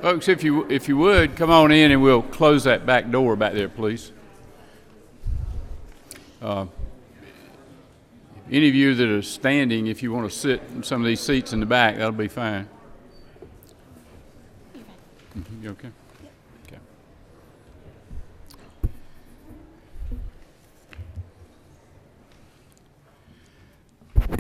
Folks, if you would, come on in and we'll close that back door back there, please. Any of you that are standing, if you want to sit in some of these seats in the back, that'll be fine. You okay? Okay.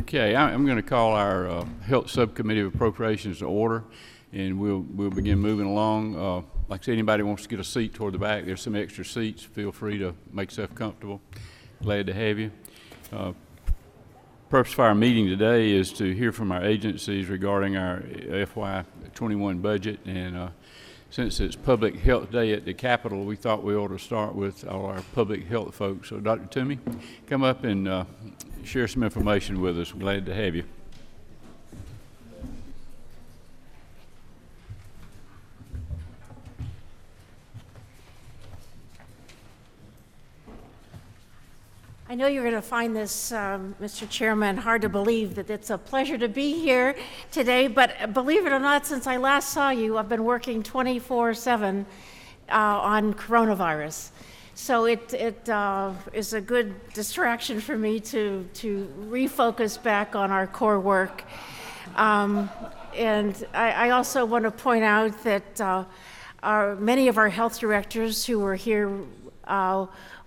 Okay, I'm going to call our Health Subcommittee of Appropriations to order, and we'll begin moving along. Like I said, anybody wants to get a seat toward the back, there's some extra seats. Feel free to make yourself comfortable. Glad to have you. Purpose of our meeting today is to hear from our agencies regarding our FY21 budget, and since it's Public Health Day at the Capitol, we thought we ought to start with our public health folks. So Dr. Toomey, come up and share some information with us. We're glad to have you. I know you're going to find this, Mr. Chairman, hard to believe that it's a pleasure to be here today, but believe it or not, since I last saw you, I've been working 24/7 on coronavirus. So it is a good distraction for me to refocus back on our core work. And I also want to point out that many of our health directors who were here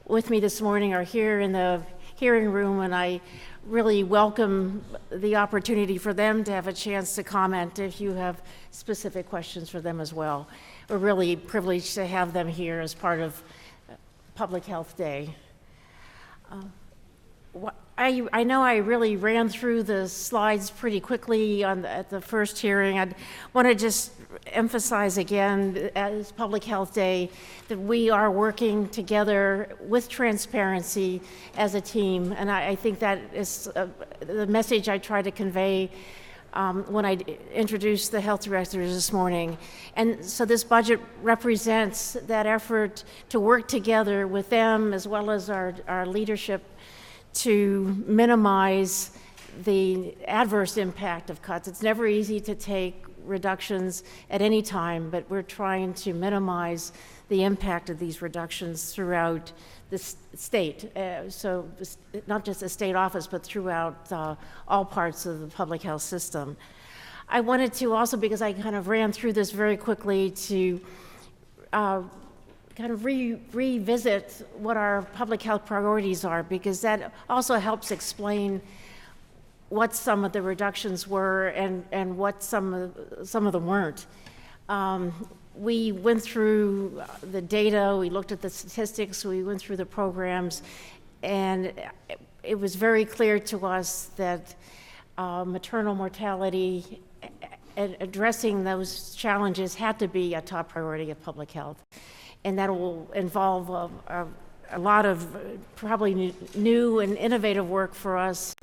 with me this morning are here in the hearing room, and I really welcome the opportunity for them to have a chance to comment if you have specific questions for them as well. We're really privileged to have them here as part of Public Health Day. I know I really ran through the slides pretty quickly at the first hearing. I want to just emphasize again, as Public Health Day, that we are working together with transparency as a team, and I think that is the message I tried to convey when I introduced the health directors this morning. And so this budget represents that effort to work together with them as well as our leadership to minimize the adverse impact of cuts. It's never easy to take reductions at any time, but we're trying to minimize the impact of these reductions throughout the state. So not just the state office, but throughout all parts of the public health system. I wanted to also, because I kind of ran through this very quickly, to kind of revisit what our public health priorities are, because that also helps explain what some of the reductions were and what some of them weren't. We went through the data, we looked at the statistics, we went through the programs, and it was very clear to us that maternal mortality and addressing those challenges had to be a top priority of public health. And that will involve a lot of probably new and innovative work for us,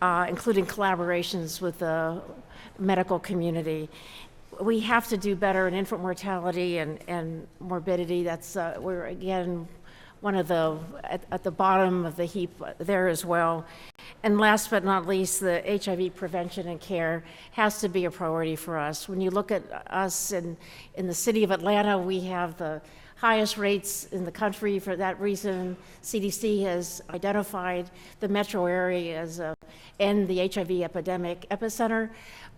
including collaborations with the medical community. We have to do better in infant mortality and morbidity. That's we're again one of the at the bottom of the heap there as well. And last but not least, the HIV prevention and care has to be a priority for us. When you look at us in the city of Atlanta, we have the highest rates in the country. For that reason, CDC has identified the metro area as and the HIV epidemic epicenter.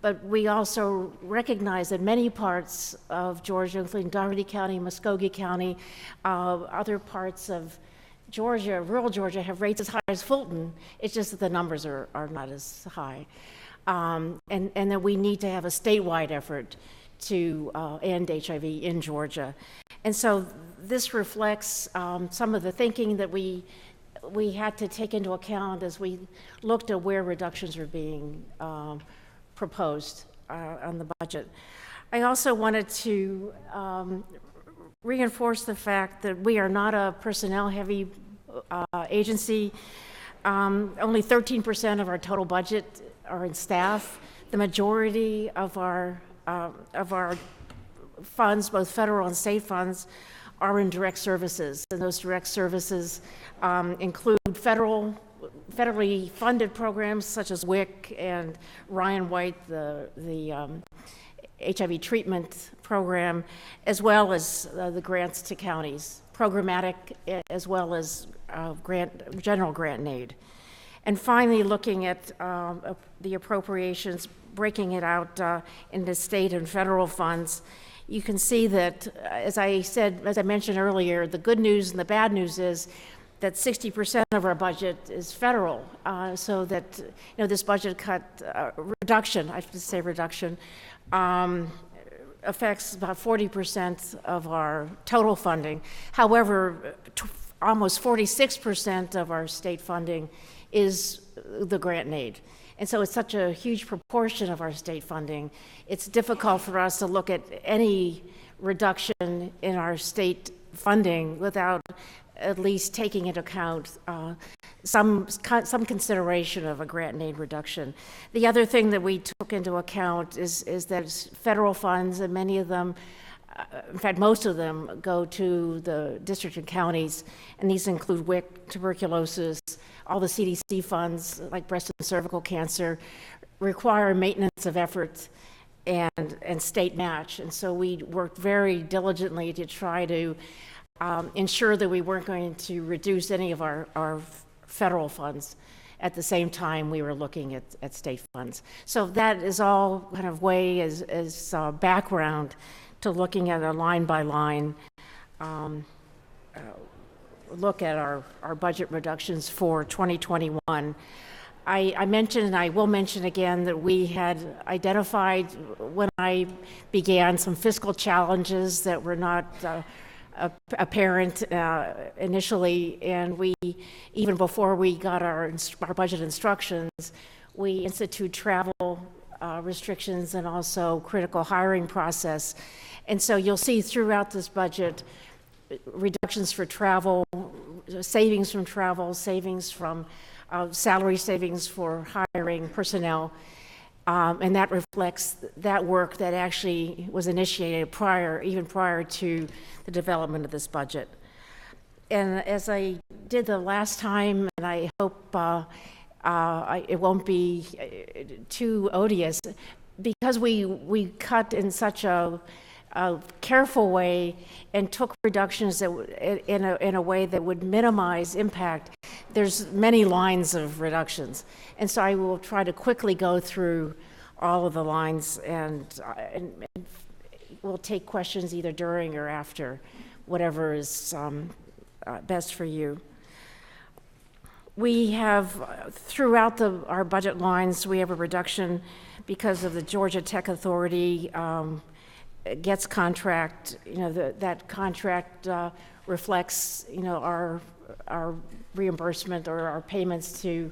But we also recognize that many parts of Georgia, including Dougherty County, Muskogee County, other parts of Georgia, rural Georgia, have rates as high as Fulton. It's just that the numbers are not as high. And that we need to have a statewide effort to end HIV in Georgia. And so this reflects some of the thinking that we had to take into account as we looked at where reductions are being proposed on the budget. I also wanted to reinforce the fact that we are not a personnel-heavy agency. Only 13% of our total budget are in staff. The majority of our funds, both federal and state funds, are in direct services, and those direct services include federally funded programs such as WIC and Ryan White, the HIV treatment program, as well as the grants to counties, programmatic as well as general grant and aid. And finally, looking at the appropriations, breaking it out into state and federal funds, you can see that, as I mentioned earlier, the good news and the bad news is that 60% of our budget is federal, so that this budget cut reduction, I have to say reduction, affects about 40% of our total funding. However, almost 46% of our state funding is the grant and aid. And so it's such a huge proportion of our state funding, it's difficult for us to look at any reduction in our state funding without at least taking into account some consideration of a grant and aid reduction. The other thing that we took into account is that federal funds, and many of them, in fact, most of them go to the district and counties, and these include WIC, tuberculosis, all the CDC funds like breast and cervical cancer, require maintenance of efforts and state match. And so we worked very diligently to try to ensure that we weren't going to reduce any of our federal funds at the same time we were looking at state funds. So that is all kind of way as background to looking at a line-by-line look at our budget reductions for 2021. I mentioned, and I will mention again, that we had identified when I began some fiscal challenges that were not apparent initially, and we, even before we got our budget instructions, we institute travel restrictions and also critical hiring process. And so you'll see throughout this budget reductions for travel, savings from travel, savings from salary savings for hiring personnel, and that reflects that work that actually was initiated even prior to the development of this budget. And as I did the last time, and I hope it won't be too odious, because we cut in such a careful way and took reductions that in a way that would minimize impact. There's many lines of reductions, and so I will try to quickly go through all of the lines, and we'll take questions either during or after, whatever is best for you. We have, throughout our budget lines, we have a reduction because of the Georgia Tech Authority gets contract. That contract reflects, our reimbursement or our payments to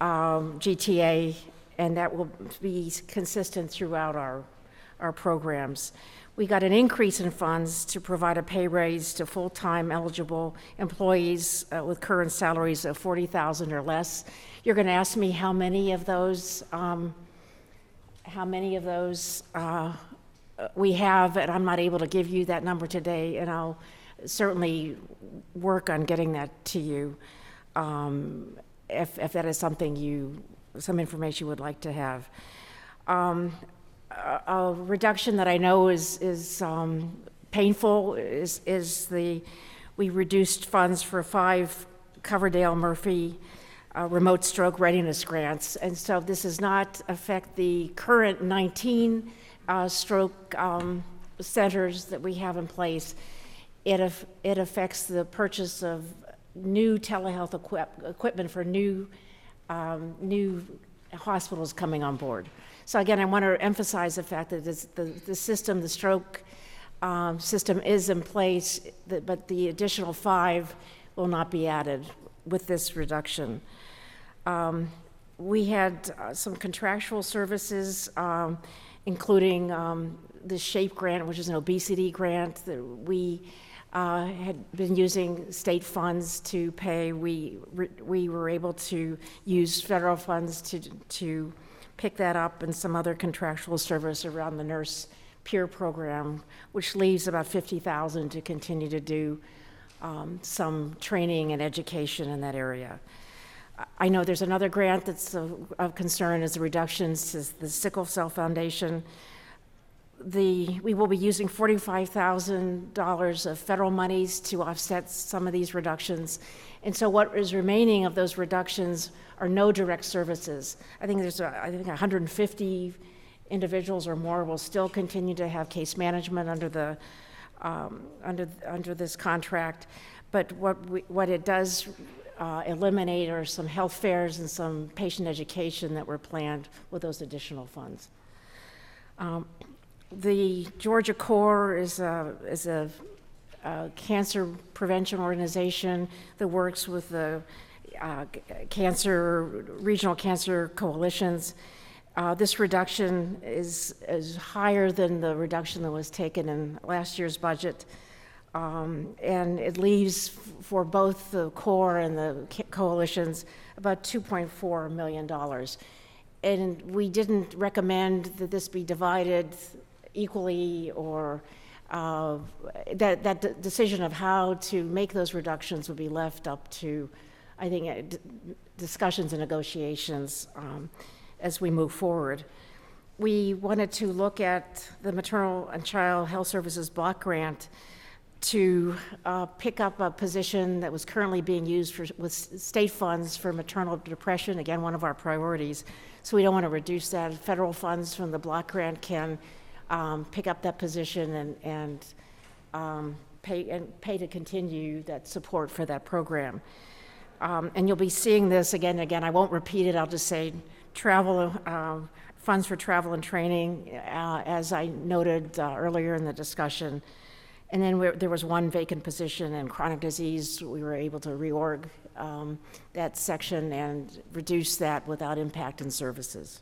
GTA, and that will be consistent throughout our programs. We got an increase in funds to provide a pay raise to full-time eligible employees with current salaries of $40,000 or less. You're going to ask me how many of those we have, and I'm not able to give you that number today, and I'll certainly work on getting that to you if that is some information you would like to have. A reduction that I know is painful is we reduced funds for 5 Coverdale Murphy remote stroke readiness grants, and so this does not affect the current 19 stroke centers that we have in place. It affects the purchase of new telehealth equipment for new hospitals coming on board. So again, I want to emphasize the fact that the system, the stroke system is in place, but the additional 5 will not be added with this reduction. We had some contractual services, including the SHAPE grant, which is an obesity grant that we had been using state funds to pay. We were able to use federal funds to pick that up, and some other contractual service around the nurse peer program, which leaves about $50,000 to continue to do some training and education in that area. I know there's another grant that's of concern, is the reductions to the Sickle Cell Foundation. we will be using $45,000 of federal monies to offset some of these reductions. And so what is remaining of those reductions are no direct services. I think there's, I think 150 individuals or more will still continue to have case management under the, under this contract. But what it does eliminate are some health fairs and some patient education that were planned with those additional funds. The Georgia Corps is a cancer prevention organization that works with the regional cancer coalitions. This reduction is higher than the reduction that was taken in last year's budget. And it leaves for both the Corps and the coalitions about $2.4 million. And we didn't recommend that this be divided equally, or that decision of how to make those reductions would be left up to, I think, discussions and negotiations as we move forward. We wanted to look at the Maternal and Child Health Services Block Grant to pick up a position that was currently being used with state funds for maternal depression, again, one of our priorities. So we don't want to reduce that. Federal funds from the block grant can pick up that position and pay to continue that support for that program. And you'll be seeing this again and again. I won't repeat it. I'll just say travel, funds for travel and training, as I noted earlier in the discussion. And then there was one vacant position in chronic disease. We were able to reorg that section and reduce that without impact in services.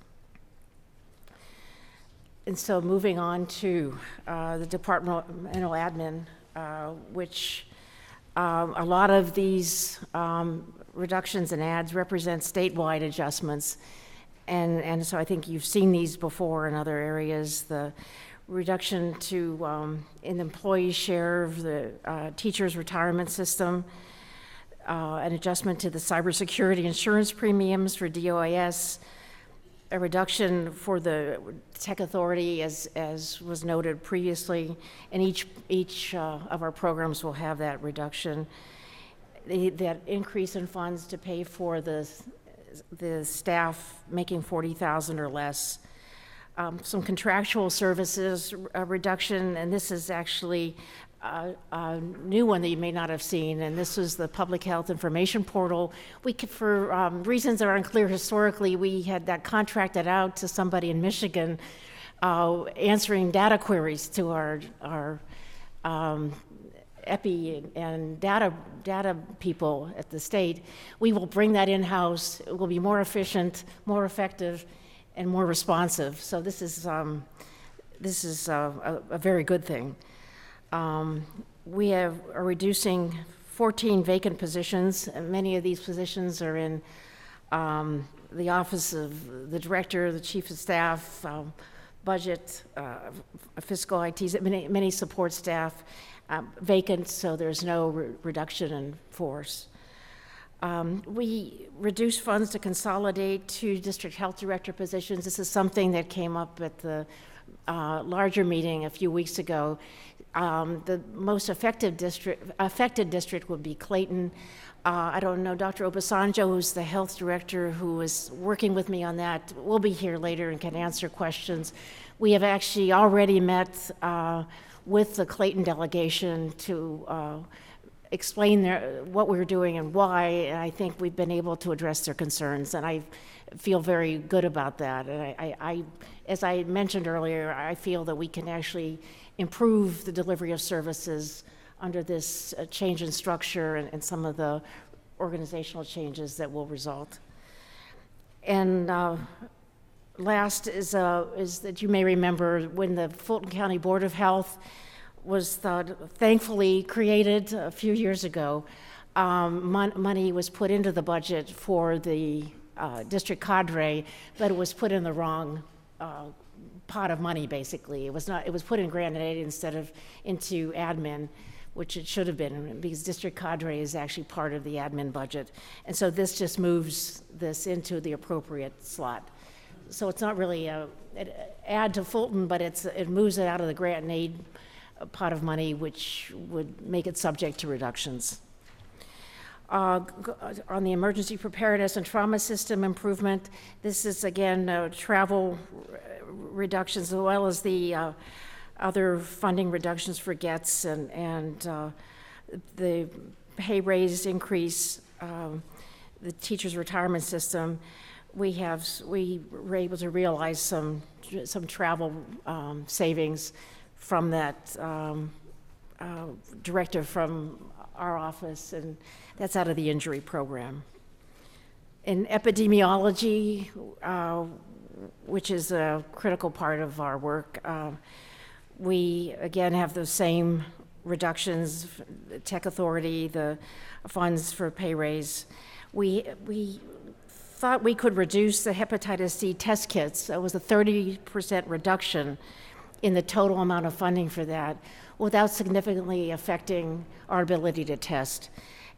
And so moving on to the Departmental Admin, which a lot of these reductions and adds represent statewide adjustments. And so I think you've seen these before in other areas. The reduction to in employee share of the teachers' retirement system, an adjustment to the cybersecurity insurance premiums for DOIS, a reduction for the tech authority as was noted previously, and each of our programs will have that reduction. That increase in funds to pay for the staff making $40,000 or less. Some contractual services reduction, and this is actually a new one that you may not have seen, and this is the Public Health Information Portal. We could, for reasons that are unclear historically, we had that contracted out to somebody in Michigan answering data queries to our epi and data people at the state. We will bring that in-house. It will be more efficient, more effective, and more responsive. So this is a very good thing. We are reducing 14 vacant positions, and many of these positions are in the office of the director, the chief of staff, budget, fiscal ITs, many support staff vacant, so there's no reduction in force. We reduced funds to consolidate 2 district health director positions. This is something that came up at the larger meeting a few weeks ago. The most affected district would be Clayton. I don't know, Dr. Obasanjo, who's the health director who is working with me on that, will be here later and can answer questions. We have actually already met with the Clayton delegation to explain what we're doing and why, and I think we've been able to address their concerns, and I feel very good about that. And I as I mentioned earlier, I feel that we can actually improve the delivery of services under this change in structure and some of the organizational changes that will result. And last is that you may remember when the Fulton County Board of Health was thankfully created a few years ago. Money was put into the budget for the district cadre, but it was put in the wrong pot of money, basically. It was put in grant aid instead of into admin, which it should have been, because district cadre is actually part of the admin budget. And so this just moves this into the appropriate slot. So it's not really an add to Fulton, but it moves it out of the grant and aid pot of money, which would make it subject to reductions. On the emergency preparedness and trauma system improvement, this is again travel reductions as well as the other funding reductions for GETS and the pay raise increase, the teachers' retirement system. We were able to realize some travel savings from that directive from our office, and that's out of the injury program. In epidemiology, which is a critical part of our work, we again have the same reductions, the tech authority, the funds for pay raise. We thought we could reduce the hepatitis C test kits. That was a 30% reduction in the total amount of funding for that without significantly affecting our ability to test.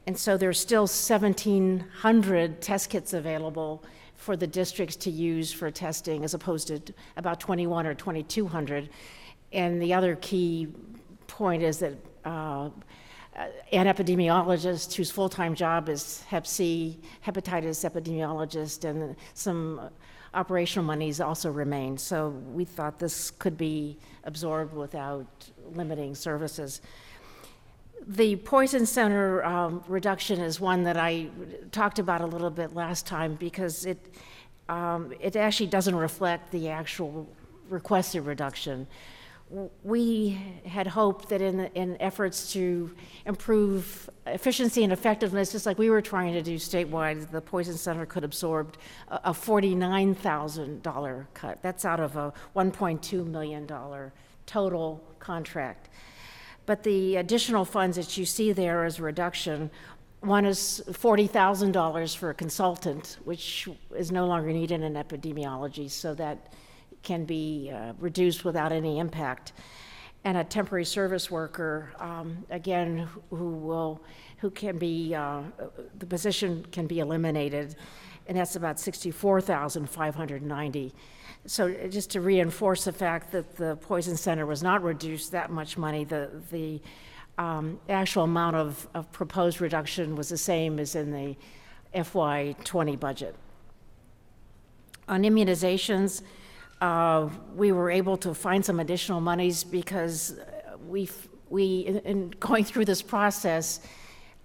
And so there's still 1,700 test kits available for the districts to use for testing as opposed to about 21 or 2,200. And the other key point is that an epidemiologist whose full-time job is Hep C, hepatitis epidemiologist, and some operational monies also remain. So we thought this could be absorbed without limiting services. The Poison Center reduction is one that I talked about a little bit last time because it actually doesn't reflect the actual requested reduction. We had hoped that in efforts to improve efficiency and effectiveness, just like we were trying to do statewide, the Poison Center could absorb a $49,000 cut. That's out of a $1.2 million total contract. But the additional funds that you see there as a reduction, one is $40,000 for a consultant, which is no longer needed in epidemiology, so that can be reduced without any impact. And a temporary service worker, again, who can be, the position can be eliminated, and that's about $64,590. So just to reinforce the fact that the Poison Center was not reduced that much money, the actual amount of proposed reduction was the same as in the FY20 budget. On immunizations, we were able to find some additional monies because in going through this process,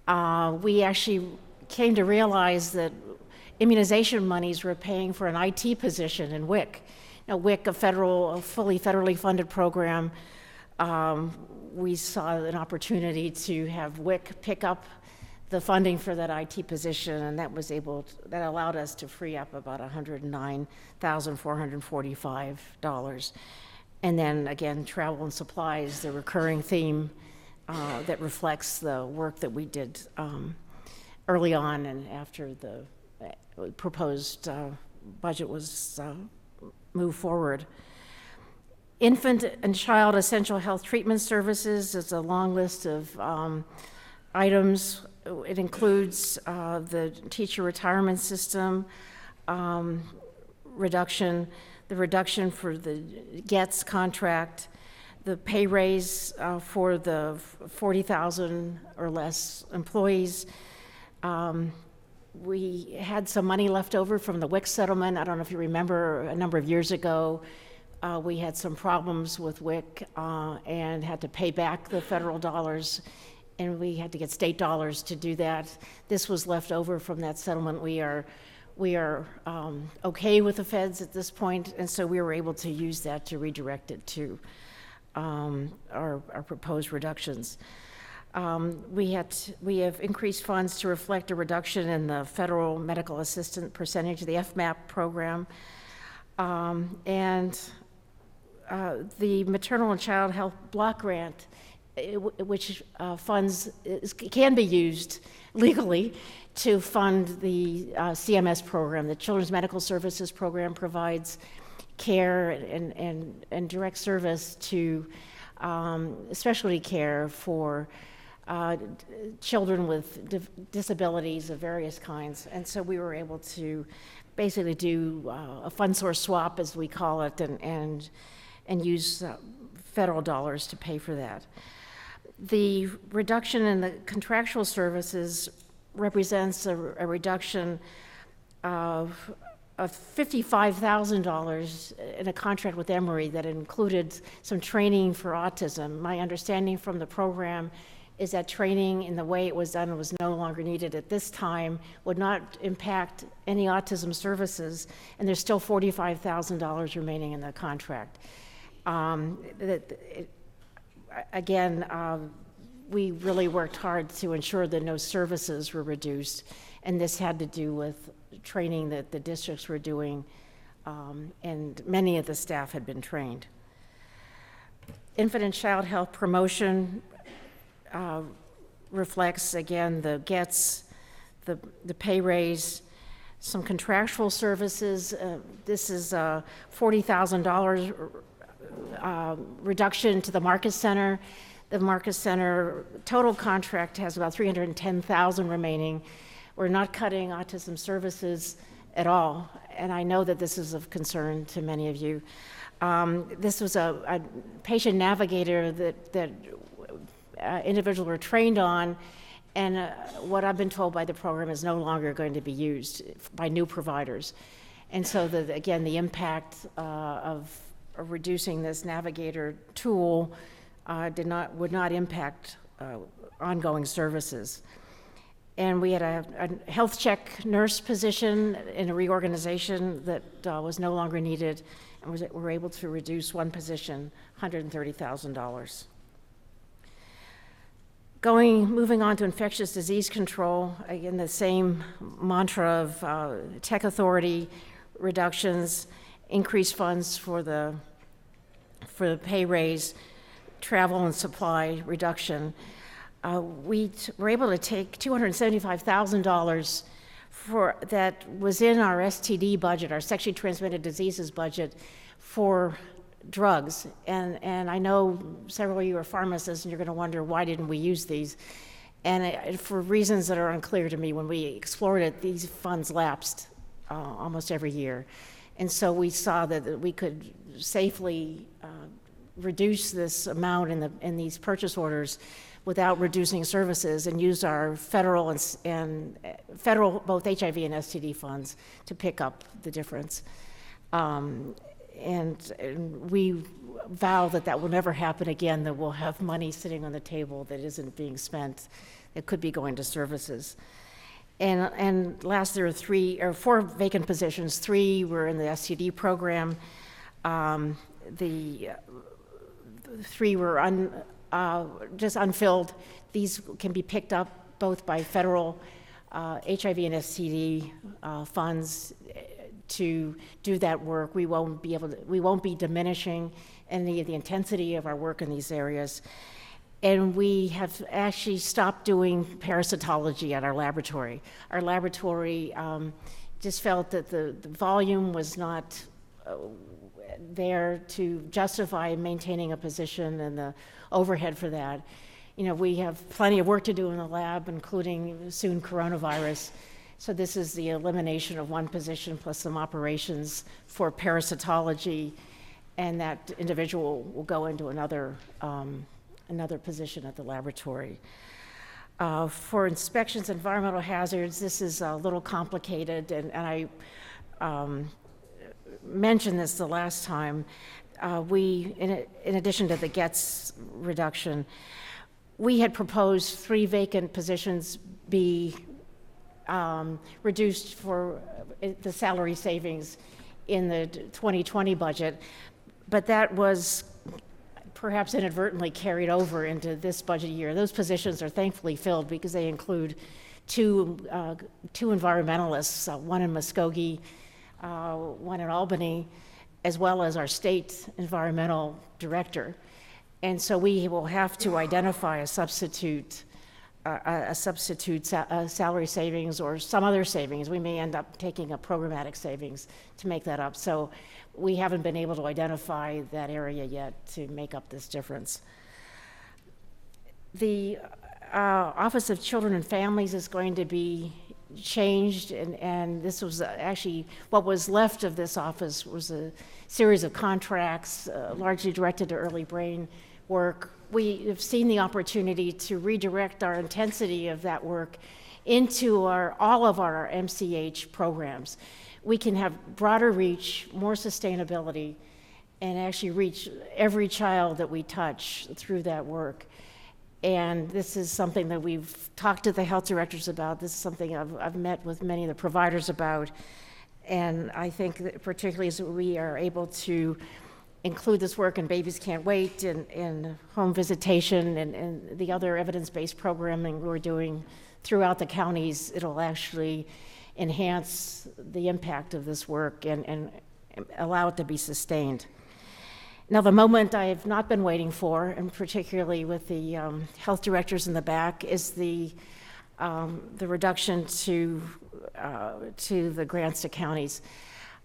we actually came to realize that immunization monies were paying for an IT position in WIC. Now, WIC, a fully federally funded program, we saw an opportunity to have WIC pick up the funding for that IT position, and that allowed us to free up about $109,445. And then again, travel and supplies, the recurring theme that reflects the work that we did early on and after the proposed budget was moved forward. Infant and child essential health treatment services is a long list of items. It includes the teacher retirement system reduction, the reduction for the GETS contract, the pay raise for the 40,000 or less employees. We had some money left over from the WIC settlement. I don't know if you remember, a number of years ago, we had some problems with WIC and had to pay back the federal dollars, and we had to get state dollars to do that. This was left over from that settlement. We are okay with the feds at this point, and so we were able to use that to redirect it to our proposed reductions. We have increased funds to reflect a reduction in the federal medical assistant percentage of the FMAP program, and the maternal and child health block grant, which can be used legally to fund the CMS program. The Children's Medical Services Program provides care and direct service to specialty care for children with disabilities of various kinds. And so we were able to basically do a fund source swap, as we call it, and use federal dollars to pay for that. The reduction in the contractual services represents a reduction of $55,000 in a contract with Emory that included some training for autism. My understanding from the program is that training in the way it was done was no longer needed at this time, would not impact any autism services, and there's still $45,000 remaining in the contract. We really worked hard to ensure that no services were reduced, and this had to do with training that the districts were doing, and many of the staff had been trained. Infant and child health promotion reflects, again, the GETS, the pay raise, some contractual services. This is a $40,000 reduction to the Marcus Center. The Marcus Center total contract has about $310,000 remaining. We're not cutting autism services at all, and I know that this is of concern to many of you. This was a patient navigator that individuals were trained on, and what I've been told by the program is no longer going to be used by new providers. And so, again, the impact of reducing this navigator tool would not impact ongoing services. And we had a health check nurse position in a reorganization that was no longer needed, and we were able to reduce one position, $130,000. Moving on to infectious disease control, again, the same mantra of tech authority reductions, increased funds for the pay raise, travel and supply reduction. We were able to take $275,000 that was in our STD budget, our sexually transmitted diseases budget, for drugs. And I know several of you are pharmacists, and you're going to wonder, why didn't we use these? And for reasons that are unclear to me, when we explored it, these funds lapsed almost every year. And so we saw that we could safely reduce this amount in these purchase orders without reducing services, and use our federal and federal, both HIV and STD funds, to pick up the difference. And we vow that will never happen again, that we'll have money sitting on the table that isn't being spent, that could be going to services. And last, there are 4 vacant positions. 3 were in the STD program. The 3 were just unfilled. These can be picked up both by federal HIV and STD funds to do that work. We won't be diminishing any of the intensity of our work in these areas. And we have actually stopped doing parasitology at our laboratory. Our laboratory just felt that the volume was not there to justify maintaining a position and the overhead for that. You know, we have plenty of work to do in the lab, including soon coronavirus. So this is the elimination of one position plus some operations for parasitology, and that individual will go into another position at the laboratory. For inspections, environmental hazards, this is a little complicated, and I mentioned this the last time. We, in addition to the GETS reduction, we had proposed 3 vacant positions be reduced for the salary savings in the 2020 budget, but that was perhaps inadvertently carried over into this budget year. Those positions are thankfully filled because they include two environmentalists, one in Muskogee, one in Albany, as well as our state environmental director. And so we will have to identify a substitute salary savings or some other savings. We may end up taking a programmatic savings to make that up. So we haven't been able to identify that area yet to make up this difference. The Office of Children and Families is going to be changed, and this was actually what was left of this office was a series of contracts largely directed to early brain work. We have seen the opportunity to redirect our intensity of that work into all of our MCH programs. We can have broader reach, more sustainability, and actually reach every child that we touch through that work. And this is something that we've talked to the health directors about. This is something I've met with many of the providers about. And I think that particularly as we are able to include this work in Babies Can't Wait and home visitation and the other evidence-based programming we're doing throughout the counties, it'll actually enhance the impact of this work and allow it to be sustained. Now, the moment I have not been waiting for, and particularly with the health directors in the back, is the reduction to the grants to counties.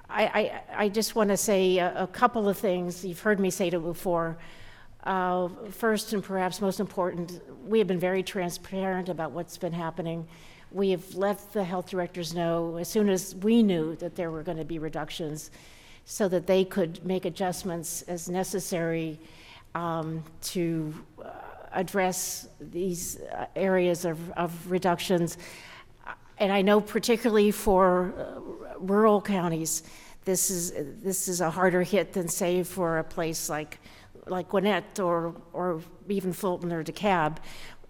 I just want to say a couple of things. You've heard me say it before. First, and perhaps most important, we have been very transparent about what's been happening. We have let the health directors know as soon as we knew that there were going to be reductions, so that they could make adjustments as necessary to address these areas of reductions. And I know particularly for rural counties, this is a harder hit than, say, for a place like Gwinnett or even Fulton or DeKalb.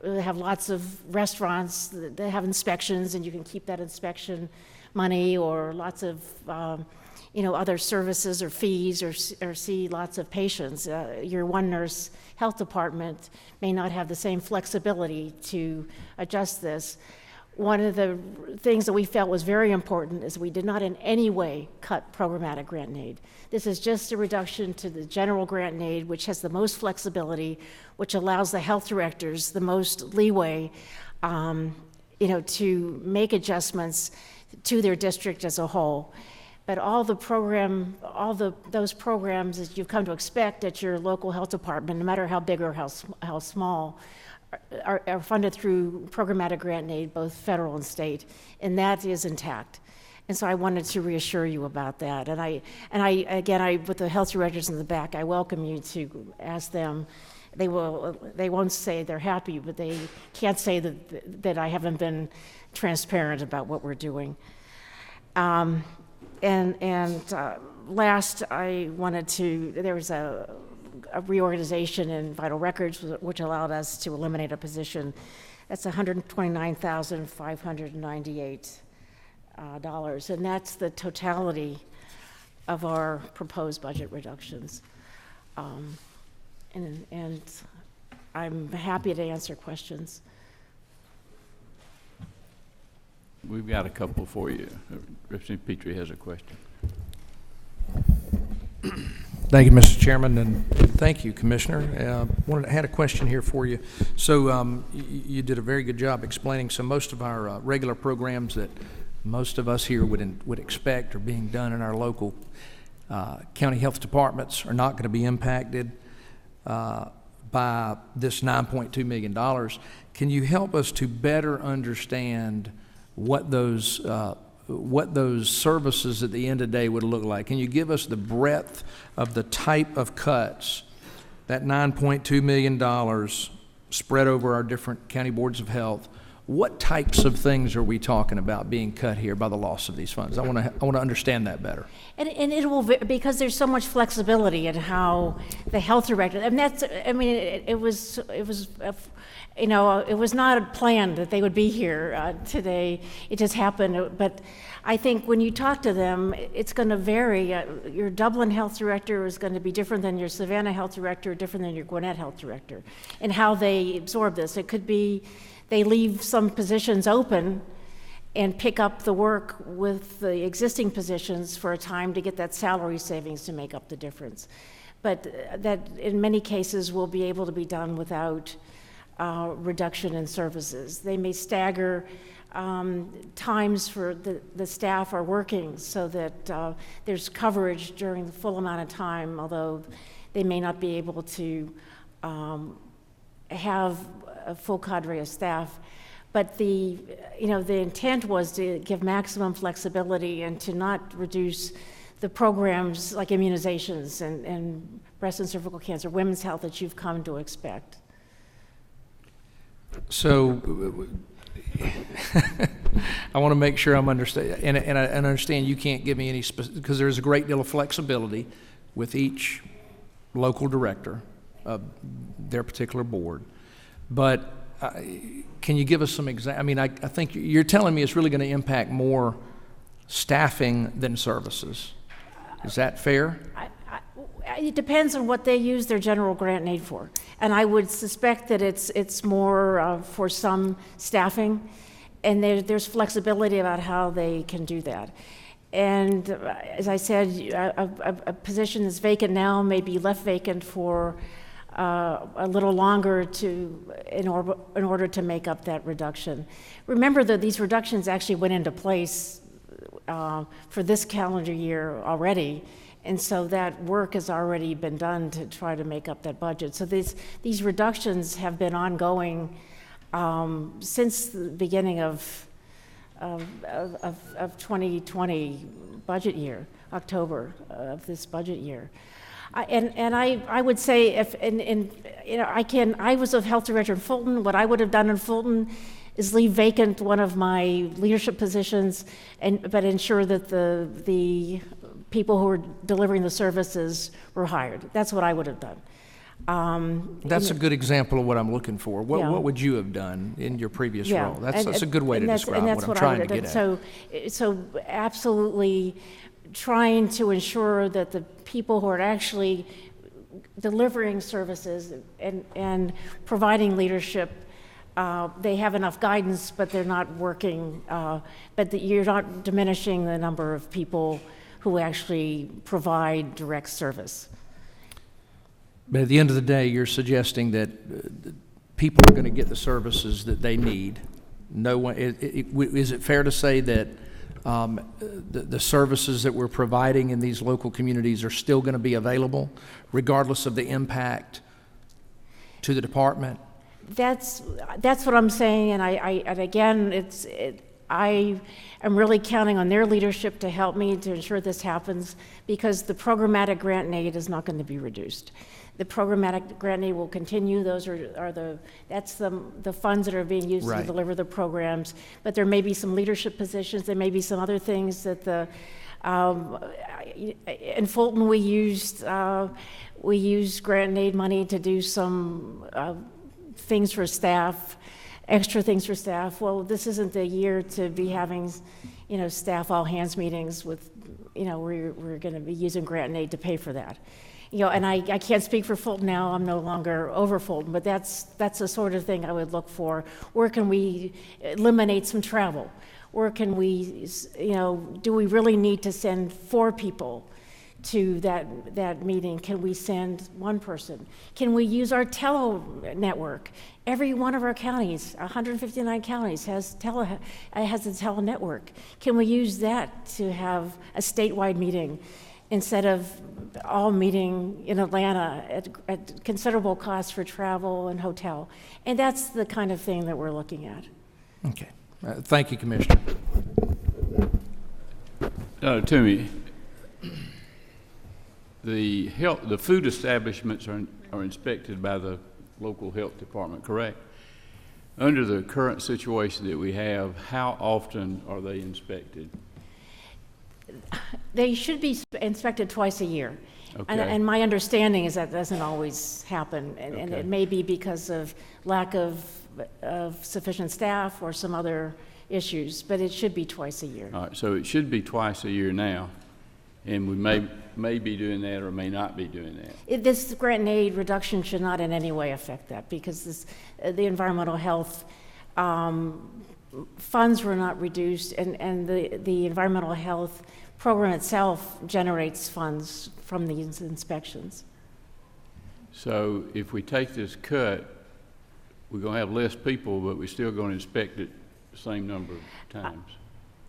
They have lots of restaurants that have inspections, and you can keep that inspection money, or lots of other services or fees, or see lots of patients. Your one nurse health department may not have the same flexibility to adjust this. One of the things that we felt was very important is we did not in any way cut programmatic grant and aid. This is just a reduction to the general grant and aid, which has the most flexibility, which allows the health directors the most leeway, to make adjustments to their district as a whole. But those programs that you've come to expect at your local health department, no matter how big or how small, are funded through programmatic grant and aid, both federal and state, and that is intact. And so I wanted to reassure you about that. And I with the health directors in the back, I welcome you to ask them. They won't say they're happy, but they can't say that I haven't been transparent about what we're doing. Last, I wanted to, there was a reorganization in vital records which allowed us to eliminate a position. That's $129,598, and that's the totality of our proposed budget reductions. And I'm happy to answer questions. We've got a couple for you. Representative Petrie has a question. Thank you, Mr. Chairman, and thank you, Commissioner. I had a question here for you. So you did a very good job explaining. So most of our regular programs that most of us here would expect are being done in our local county health departments are not going to be impacted by this $9.2 million. Can you help us to better understand what those services at the end of the day would look like? Can you give us the breadth of the type of cuts, that $9.2 million spread over our different county boards of health? What types of things are we talking about being cut here by the loss of these funds? I want to understand that better. And it will, because there's so much flexibility in how the health director, and that's, I mean, it was not planned that they would be here today. It just happened. But I think when you talk to them, it's going to vary. Your Dublin health director is going to be different than your Savannah health director, different than your Gwinnett health director, and how they absorb this. It could be they leave some positions open and pick up the work with the existing positions for a time to get that salary savings to make up the difference. But that in many cases will be able to be done without reduction in services. They may stagger times for the staff are working so that there's coverage during the full amount of time, although they may not be able to have a full cadre of staff. But the intent was to give maximum flexibility and to not reduce the programs like immunizations and breast and cervical cancer, women's health that you've come to expect. So I want to make sure I'm understanding, and I understand you can't give me any because there's a great deal of flexibility with each local director of their particular board. But can you give us some I mean, I think you're telling me it's really going to impact more staffing than services. Is that fair? It depends on what they use their general grant and aid for. And I would suspect that it's more for some staffing, and there's flexibility about how they can do that. And as I said, a position that's vacant now may be left vacant for a little longer in order to make up that reduction. Remember that these reductions actually went into place for this calendar year already, and so that work has already been done to try to make up that budget. So these reductions have been ongoing since the beginning of 2020 budget year, October of this budget year. I would say I was a health director in Fulton. What I would have done in Fulton is leave vacant one of my leadership positions, but ensure that the people who were delivering the services were hired. That's what I would have done. That's a good example of what I'm looking for. What would you have done in your previous role? That's a good way to describe what I'm trying to get at. So absolutely trying to ensure that the people who are actually delivering services and providing leadership, they have enough guidance, but they're not working, but you're not diminishing the number of people who actually provide direct service. But at the end of the day, you're suggesting that people are going to get the services that they need. No one, is it fair to say that the services that we're providing in these local communities are still going to be available, regardless of the impact to the department? That's what I'm saying, and again, I am really counting on their leadership to help me to ensure this happens, because the programmatic grant and aid is not going to be reduced. The programmatic grant and aid will continue. Those that's the funds that are being used to deliver the programs. But there may be some leadership positions. There may be some other things that in Fulton we used grant and aid money to do some things for staff, extra things for staff. Well, this isn't the year to be having, staff all hands meetings with, we're going to be using grant and aid to pay for that. And I can't speak for Fulton now. I'm no longer over Fulton, but that's the sort of thing I would look for. Where can we eliminate some travel? Where can we, do we really need to send 4 people to that meeting? Can we send 1 person? Can we use our tele network? Every one of our counties, 159 counties, has a tele network. Can we use that to have a statewide meeting instead of all meeting in Atlanta at considerable cost for travel and hotel? And that's the kind of thing that we're looking at. Okay. Thank you, Commissioner. Toomey, the food establishments are inspected by the local health department, correct? Under the current situation that we have, how often are they inspected? They should be inspected twice a year. Okay. And my understanding is that doesn't always happen, and it may be because of lack of sufficient staff or some other issues, but it should be twice a year. All right, so it should be twice a year now, and we may be doing that or may not be doing that. This grant and aid reduction should not in any way affect that, because the environmental health funds were not reduced, and the environmental health program itself generates funds from these inspections. So if we take this cut, we're going to have less people, but we're still going to inspect it the same number of times.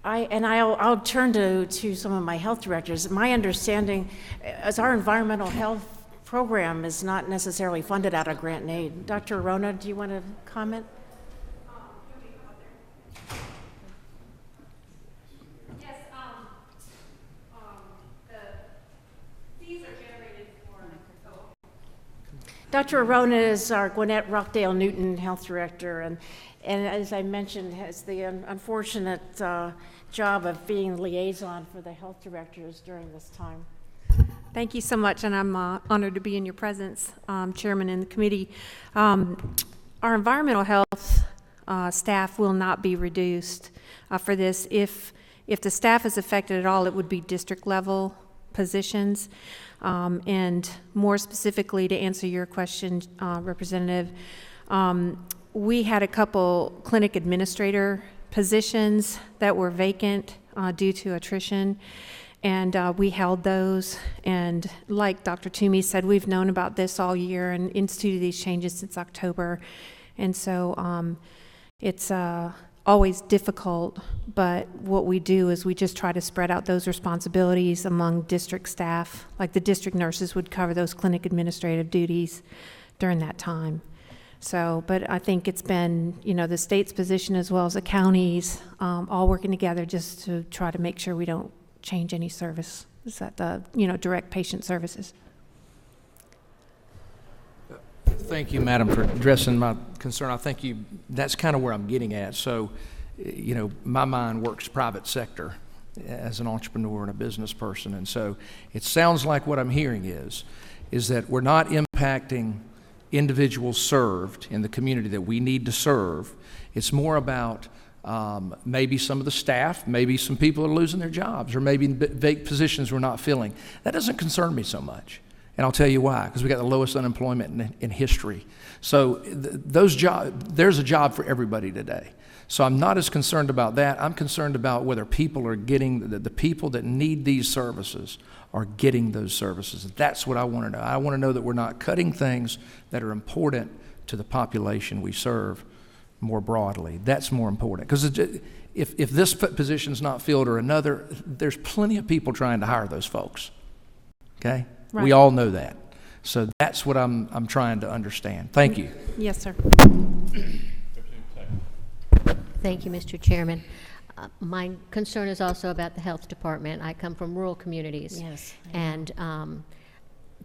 I'll turn to some of my health directors. My understanding is our environmental health program is not necessarily funded out of grant and aid. Dr. Arona, do you want to comment? Dr. Arona is our Gwinnett Rockdale Newton Health Director, and as I mentioned, has the unfortunate job of being liaison for the health directors during this time. Thank you so much, and I'm honored to be in your presence, Chairman and the committee. Our environmental health staff will not be reduced for this. If the staff is affected at all, it would be district level positions. And more specifically, to answer your question, Representative, we had a couple clinic administrator positions that were vacant due to attrition, and we held those. And like Dr. Toomey said, we've known about this all year and instituted these changes since October. And so it's always difficult, but what we do is we just try to spread out those responsibilities among district staff. Like the district nurses would cover those clinic administrative duties during that time. So, but I think it's been, the state's position as well as the counties all working together just to try to make sure we don't change any service. Is that the, direct patient services? Thank you, Madam, for addressing my concern. I think that's kind of where I'm getting at. So, my mind works private sector as an entrepreneur and a business person. And so it sounds like what I'm hearing is that we're not impacting individuals served in the community that we need to serve. It's more about maybe some of the staff, maybe some people are losing their jobs, or maybe vague positions we're not filling. That doesn't concern me so much. And I'll tell you why, because we got the lowest unemployment in history. So there's a job for everybody today. So I'm not as concerned about that. I'm concerned about whether people are getting, the people that need these services are getting those services. That's what I want to know. I want to know that we're not cutting things that are important to the population we serve more broadly. That's more important. Because if this position's not filled or another, there's plenty of people trying to hire those folks. Okay? Right. We all know that. So that's what I'm trying to understand. Thank you. Yes, sir. Thank you, Mr. Chairman. My concern is also about the health department. I come from rural communities. Yes. And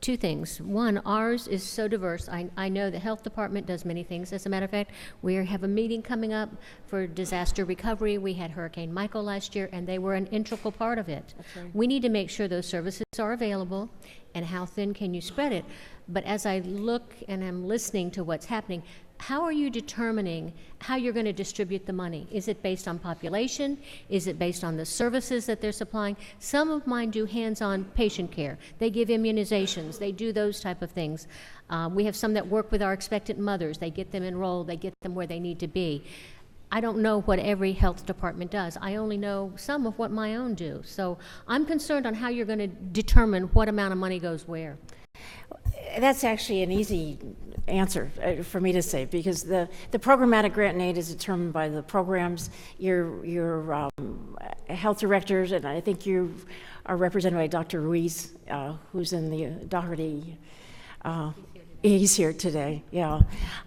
two things. One, ours is so diverse. I know the health department does many things. As a matter of fact, we have a meeting coming up for disaster recovery. We had Hurricane Michael last year, and they were an integral part of it. That's right. We need to make sure those services are available, and how thin can you spread it? But as I look and I'm listening to what's happening, how are you determining how you're going to distribute the money? Is it based on population? Is it based on the services that they're supplying? Some of mine do hands-on patient care. They give immunizations. They do those type of things. We have some that work with our expectant mothers. They get them enrolled. They get them where they need to be. I don't know what every health department does. I only know some of what my own do. So I'm concerned on how you're going to determine what amount of money goes where. That's actually an easy answer for me to say, because the programmatic grant and aid is determined by the programs. Your health directors, and I think you are represented by Dr. Ruiz, who's in the Doherty. He's here today. Yeah,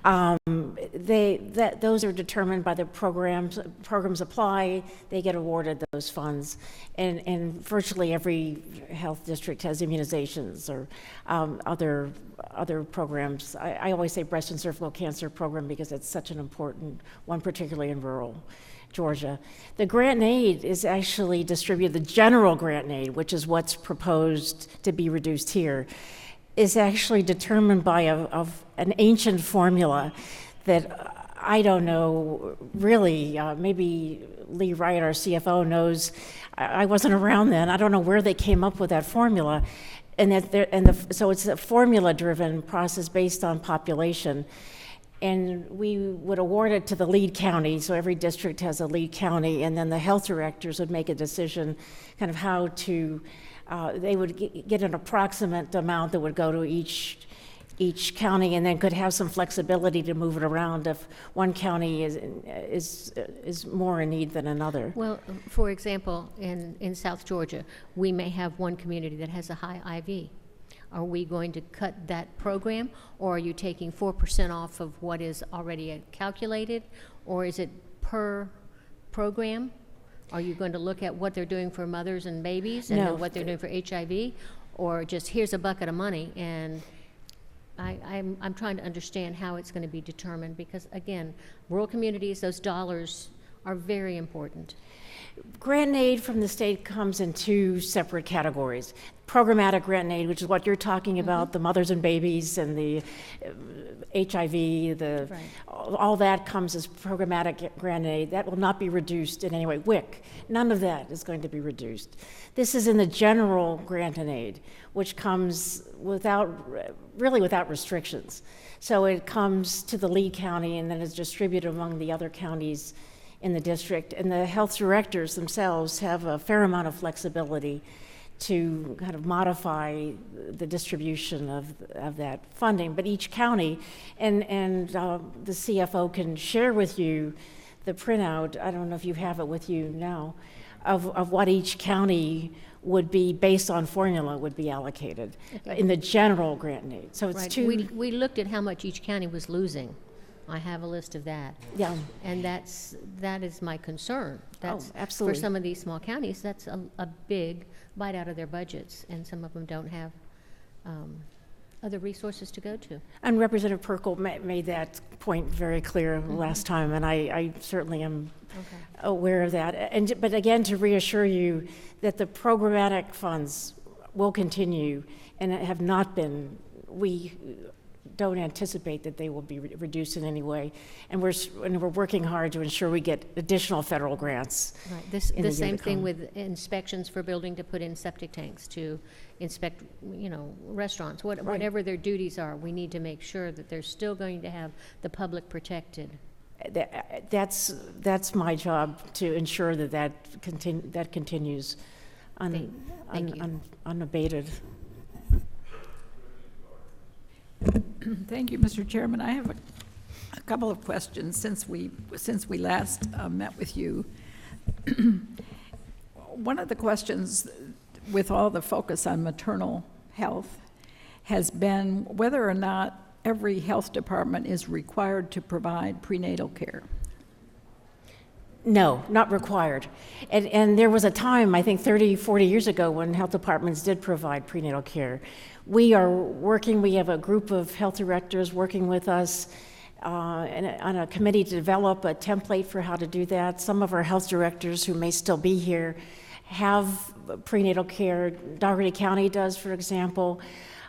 those are determined by the programs. Programs apply, they get awarded those funds, and virtually every health district has immunizations or other programs. I always say breast and cervical cancer program because it's such an important one, particularly in rural Georgia. The grant and aid is actually distributed. The general grant and aid, which is what's proposed to be reduced here, is actually determined by an ancient formula that I don't know really. Maybe Lee Wright, our CFO, knows. I wasn't around then. I don't know where they came up with that formula, so it's a formula-driven process based on population. And we would award it to the lead county, so every district has a lead county, and then the health directors would make a decision kind of how to. They would get an approximate amount that would go to each county, and then could have some flexibility to move it around if one county is more in need than another. Well, for example, in South Georgia, we may have one community that has a high IV. Are we going to cut that program, or are you taking 4% off of what is already calculated, or is it per program? Are you going to look at what they're doing for mothers and babies and No. then what they're doing for HIV, or just here's a bucket of money and I'm trying to understand how it's going to be determined, because again, rural communities, those dollars are very important. Grant aid from the state comes in two separate categories. Programmatic grant aid, which is what you're talking about, the mothers and babies and the HIV, all that comes as programmatic grant aid. That will not be reduced in any way. WIC, none of that is going to be reduced. This is in the general grant and aid, which comes really without restrictions. So it comes to the lead county and then is distributed among the other counties in the district, and the health directors themselves have a fair amount of flexibility to kind of modify the distribution of that funding. But each county, and the CFO can share with you the printout, I don't know if you have it with you now, of what each county would be, based on formula, would be allocated in the general grant need. So it's Right. We looked at how much each county was losing. I have a list of that. Yeah. And that is my concern. That's, absolutely. For some of these small counties, that's a big bite out of their budgets, and some of them don't have other resources to go to. And Representative Perkle made that point very clear last time, and I certainly am aware of that. But again, to reassure you that the programmatic funds will continue and have not been, we don't anticipate that they will be reduced in any way. And we're working hard to ensure we get additional federal grants. Right. The same thing with inspections for building to put in septic tanks, to inspect, restaurants, whatever their duties are. We need to make sure that they're still going to have the public protected. That's my job, to ensure that continues unabated. Thank you, Mr. Chairman. I have a couple of questions since we last met with you. One of the questions, with all the focus on maternal health, has been whether or not every health department is required to provide prenatal care. No, not required. And there was a time, I think 30, 40 years ago, when health departments did provide prenatal care. We have a group of health directors working with us on a committee to develop a template for how to do that. Some of our health directors who may still be here have prenatal care. Dougherty County does, for example.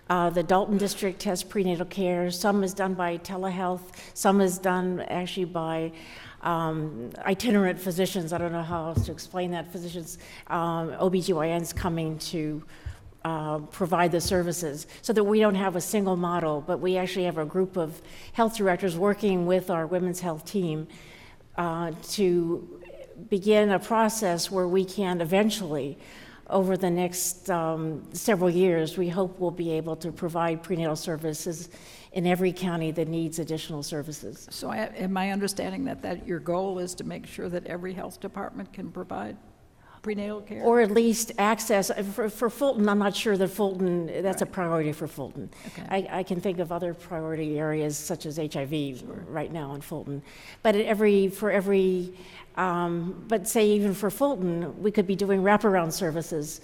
The Dalton District has prenatal care. Some is done by telehealth. Some is done actually by itinerant physicians. I don't know how else to explain that. Physicians, OBGYNs coming to provide the services, so that we don't have a single model, but we actually have a group of health directors working with our women's health team to begin a process where we can eventually, over the next several years, we hope we'll be able to provide prenatal services in every county that needs additional services. So am I understanding that your goal is to make sure that every health department can provide prenatal care? Or at least access. For Fulton, I'm not sure that Fulton, that's a priority for Fulton. Okay. I can think of other priority areas such as HIV right now in Fulton. But but say even for Fulton, we could be doing wraparound services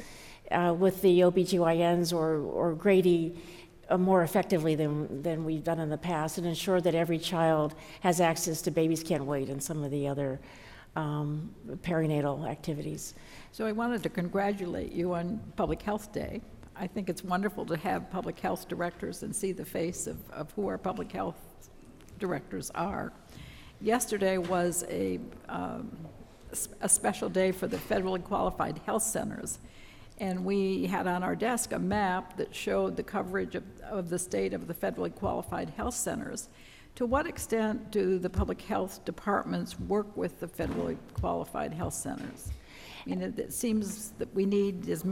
with the OBGYNs or Grady more effectively than we've done in the past, and ensure that every child has access to Babies Can't Wait and some of the other perinatal activities. So I wanted to congratulate you on Public Health Day. I think it's wonderful to have public health directors and see the face of who our public health directors are. Yesterday was a special day for the federally qualified health centers, and we had on our desk a map that showed the coverage of the state of the federally qualified health centers. To what extent do the public health departments work with the federally qualified health centers? I mean, it seems that we need as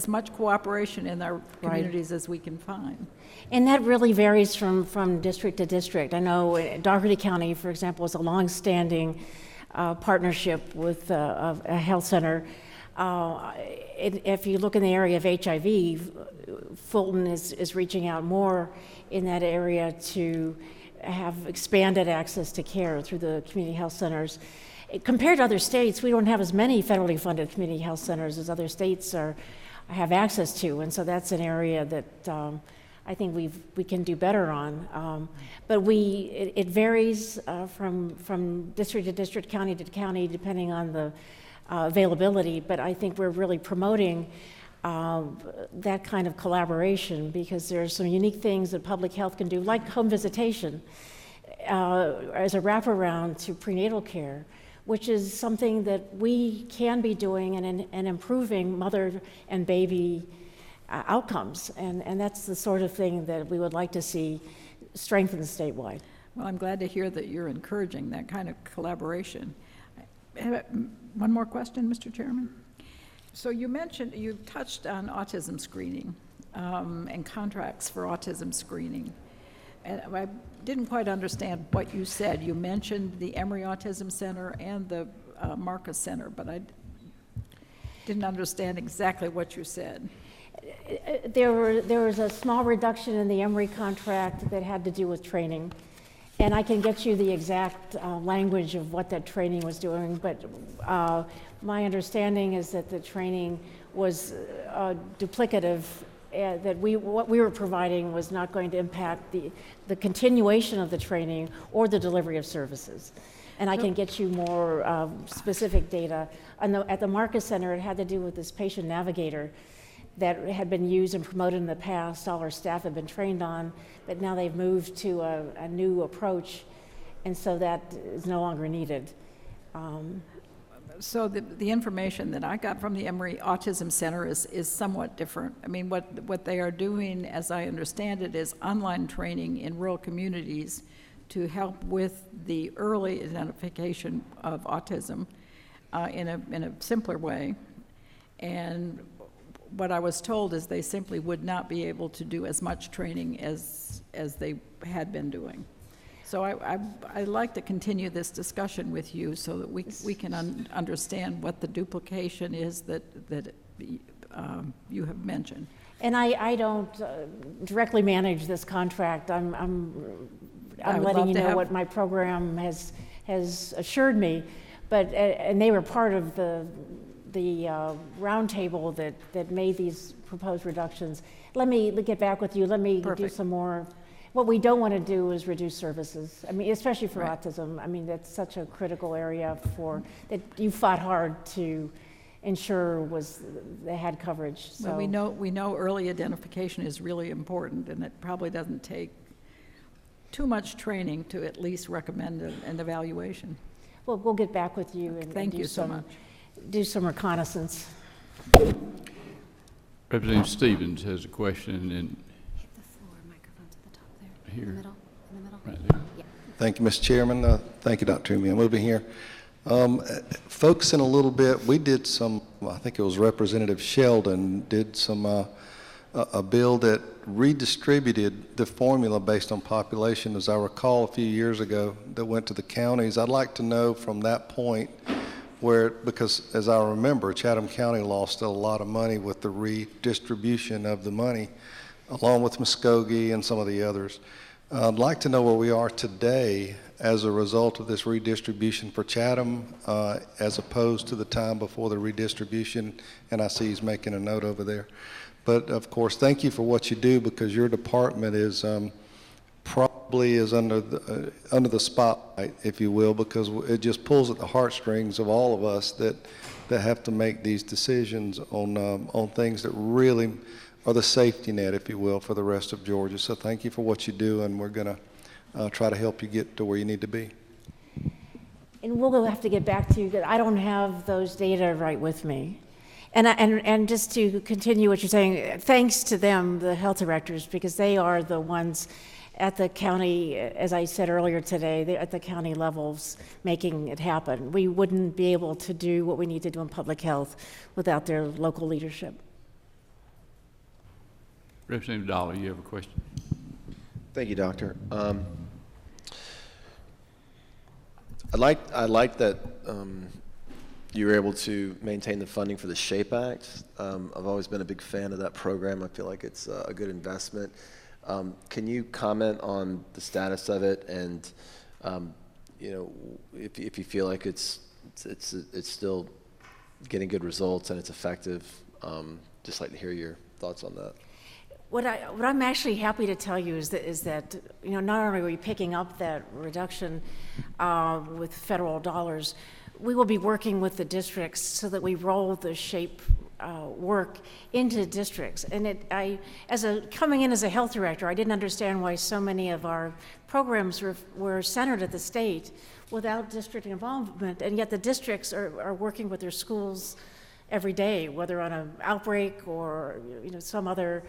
much cooperation in our communities as we can find. And that really varies from district to district. I know Dougherty County, for example, is a long-standing partnership with a health center. If you look in the area of HIV, Fulton is reaching out more in that area to have expanded access to care through the community health centers. Compared to other states, we don't have as many federally funded community health centers as other states have access to, and so that's an area that I think we can do better on. But it varies from district to district, county to county, depending on the availability. But I think we're really promoting that kind of collaboration, because there are some unique things that public health can do, like home visitation as a wraparound to prenatal care, which is something that we can be doing and improving mother and baby outcomes. And that's the sort of thing that we would like to see strengthened statewide. Well, I'm glad to hear that you're encouraging that kind of collaboration. One more question, Mr. Chairman. So you touched on autism screening and contracts for autism screening. And I didn't quite understand what you said. You mentioned the Emory Autism Center and the Marcus Center, but I didn't understand exactly what you said. There was a small reduction in the Emory contract that had to do with training. And I can get you the exact language of what that training was doing, but my understanding is that the training was duplicative, that what we were providing was not going to impact the continuation of the training or the delivery of services. And I can get you more specific data. At the Marcus Center, it had to do with this patient navigator that had been used and promoted in the past. All our staff have been trained on, but now they've moved to a new approach, and so that is no longer needed. So the information that I got from the Emory Autism Center is somewhat different. I mean, what they are doing, as I understand it, is online training in rural communities to help with the early identification of autism in a simpler way. And what I was told is they simply would not be able to do as much training as they had been doing. So I'd like to continue this discussion with you so that we can understand what the duplication is that you have mentioned. And I don't directly manage this contract. I'm letting you know what my program has assured me, but and they were part of the roundtable that made these proposed reductions. Let me get back with you. Let me do some more. What we don't want to do is reduce services. I mean, especially for autism. I mean, that's such a critical area that you fought hard to ensure they had coverage. So. Well, we know early identification is really important, and it probably doesn't take too much training to at least recommend an evaluation. Well, we'll get back with you and do some reconnaissance. Representative Stevens has a question, and hit the floor. Microphone's at the top there. Here. In the middle. In the middle. right there. Yeah. Thank you, Mr. Chairman. Thank you, Dr. Toomey. I'm moving here. Focusing a little bit, we did I think it was Representative Sheldon did a bill that redistributed the formula based on population, as I recall, a few years ago, that went to the counties. I'd like to know from that point because as I remember, Chatham County lost a lot of money with the redistribution of the money, along with Muskogee and some of the others. I'd like to know where we are today as a result of this redistribution for Chatham, as opposed to the time before the redistribution, and I see he's making a note over there. But of course, thank you for what you do, because your department is probably under the spotlight, if you will, because it just pulls at the heartstrings of all of us that have to make these decisions on things that really are the safety net, if you will, for the rest of Georgia. So thank you for what you do, and we're going to try to help you get to where you need to be. And we'll have to get back to you, because I don't have those data right with me. And just to continue what you're saying, thanks to them, the health directors, because they are the ones at the county, as I said earlier today, they're at the county levels making it happen. We wouldn't be able to do what we need to do in public health without their local leadership. Representative Dollar, you have a question? Thank you, Doctor. I like that you were able to maintain the funding for the SHAPE Act. I've always been a big fan of that program. I feel like it's a good investment. Can you comment on the status of it, and if you feel like it's still getting good results and it's effective? Just like to hear your thoughts on that. What I'm actually happy to tell you is that not only are we picking up that reduction with federal dollars, we will be working with the districts so that we roll the SHAPE work into districts. And coming in as a health director, I didn't understand why so many of our programs were centered at the state without district involvement, and yet the districts are working with their schools every day, whether on an outbreak or some other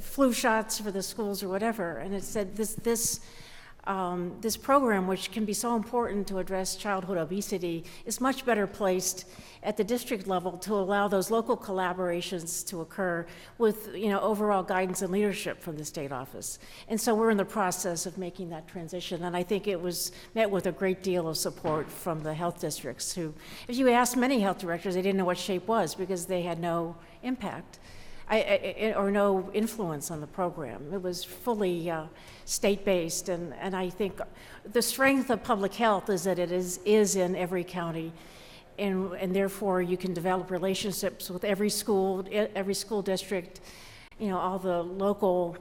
flu shots for the schools or whatever. And it said this program, which can be so important to address childhood obesity, is much better placed at the district level to allow those local collaborations to occur with overall guidance and leadership from the state office. And so we're in the process of making that transition, and I think it was met with a great deal of support from the health districts who, if you asked many health directors, they didn't know what SHAPE was because they had no impact or no influence on the program. It was fully state-based, and I think the strength of public health is that it is in every county, and therefore you can develop relationships with every school district, all the local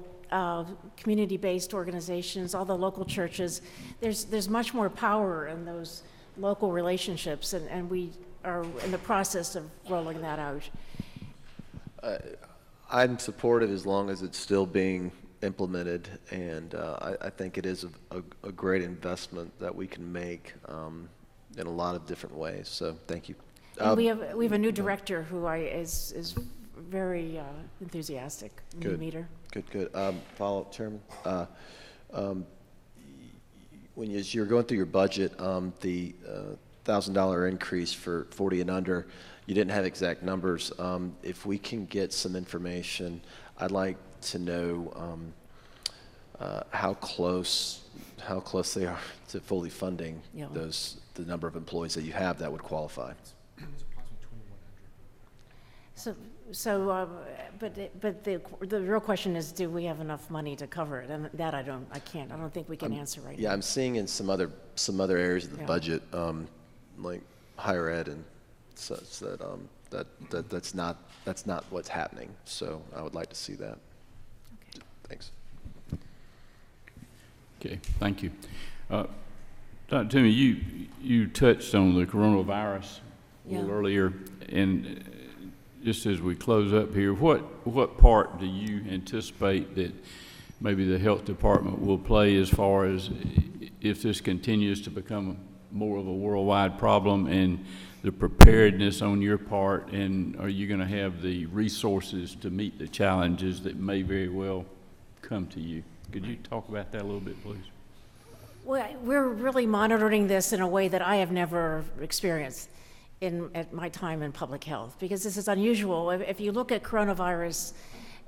community-based organizations, all the local churches. There's much more power in those local relationships, and we are in the process of rolling that out. I'm supportive as long as it's still being implemented, and I think it is a great investment that we can make in a lot of different ways. So thank you. And we have a new director who is very enthusiastic. Good. Meet her. Good. Follow-up, Chairman. As you're going through your budget, the $1,000 increase for 40 and under, you didn't have exact numbers. If we can get some information, I'd like to know how close they are to fully funding the number of employees that you have that would qualify. But the real question is, do we have enough money to cover it? And that I don't think we can answer right now. Yeah, I'm seeing in some other areas of the budget, like higher ed and such, that's not what's happening. So I would like to see that. Okay. Thanks. Okay, thank you. Dr. Toomey, you touched on the coronavirus a little earlier, and just as we close up here, what part do you anticipate that maybe the health department will play as far as if this continues to become more of a worldwide problem, and the preparedness on your part, and are you going to have the resources to meet the challenges that may very well come to you? Could you talk about that a little bit, please? Well, we're really monitoring this in a way that I have never experienced at my time in public health, because this is unusual. If you look at coronavirus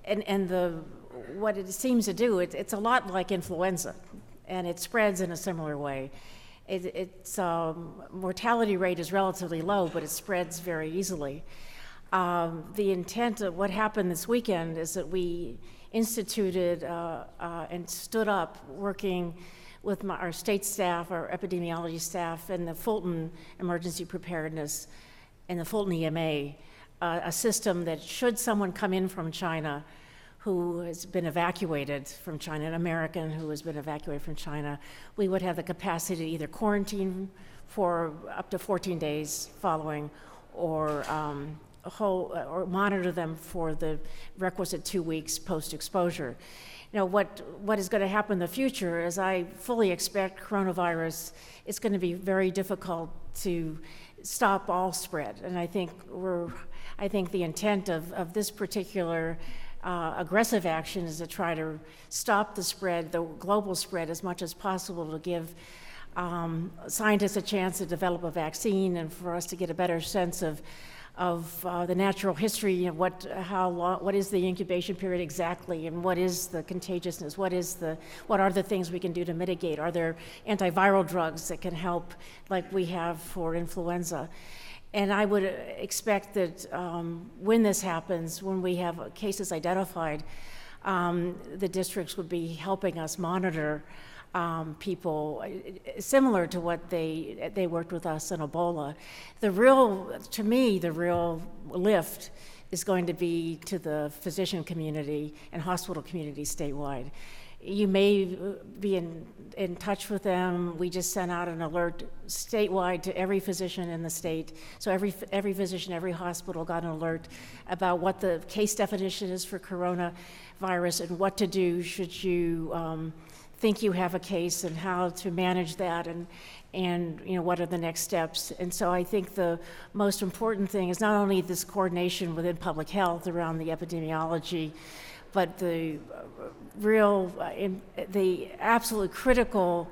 and what it seems to do, it's a lot like influenza, and it spreads in a similar way. Its mortality rate is relatively low, but it spreads very easily. The intent of what happened this weekend is that we instituted and stood up, working with our state staff, our epidemiology staff, and the Fulton Emergency Preparedness and the Fulton EMA, a system that should someone come in from China who has been evacuated from China, an American who has been evacuated from China, we would have the capacity to either quarantine for up to 14 days following, or monitor them for the requisite 2 weeks post-exposure. What is going to happen in the future is I fully expect coronavirus, it's going to be very difficult to stop all spread. And I think the intent of this particular aggressive action is to try to stop the spread, the global spread, as much as possible, to give scientists a chance to develop a vaccine, and for us to get a better sense of the natural history of what is the incubation period exactly, and what is the contagiousness, what are the things we can do to mitigate? Are there antiviral drugs that can help, like we have for influenza? And I would expect that when this happens, when we have cases identified, the districts would be helping us monitor people, similar to what they worked with us in Ebola. To me, the real lift is going to be to the physician community and hospital community statewide. You may be in touch with them. We just sent out an alert statewide to every physician in the state. So every physician, every hospital got an alert about what the case definition is for coronavirus and what to do should you think you have a case, and how to manage that, and you know, what are the next steps. And so I think the most important thing is not only this coordination within public health around the epidemiology, but the the absolute critical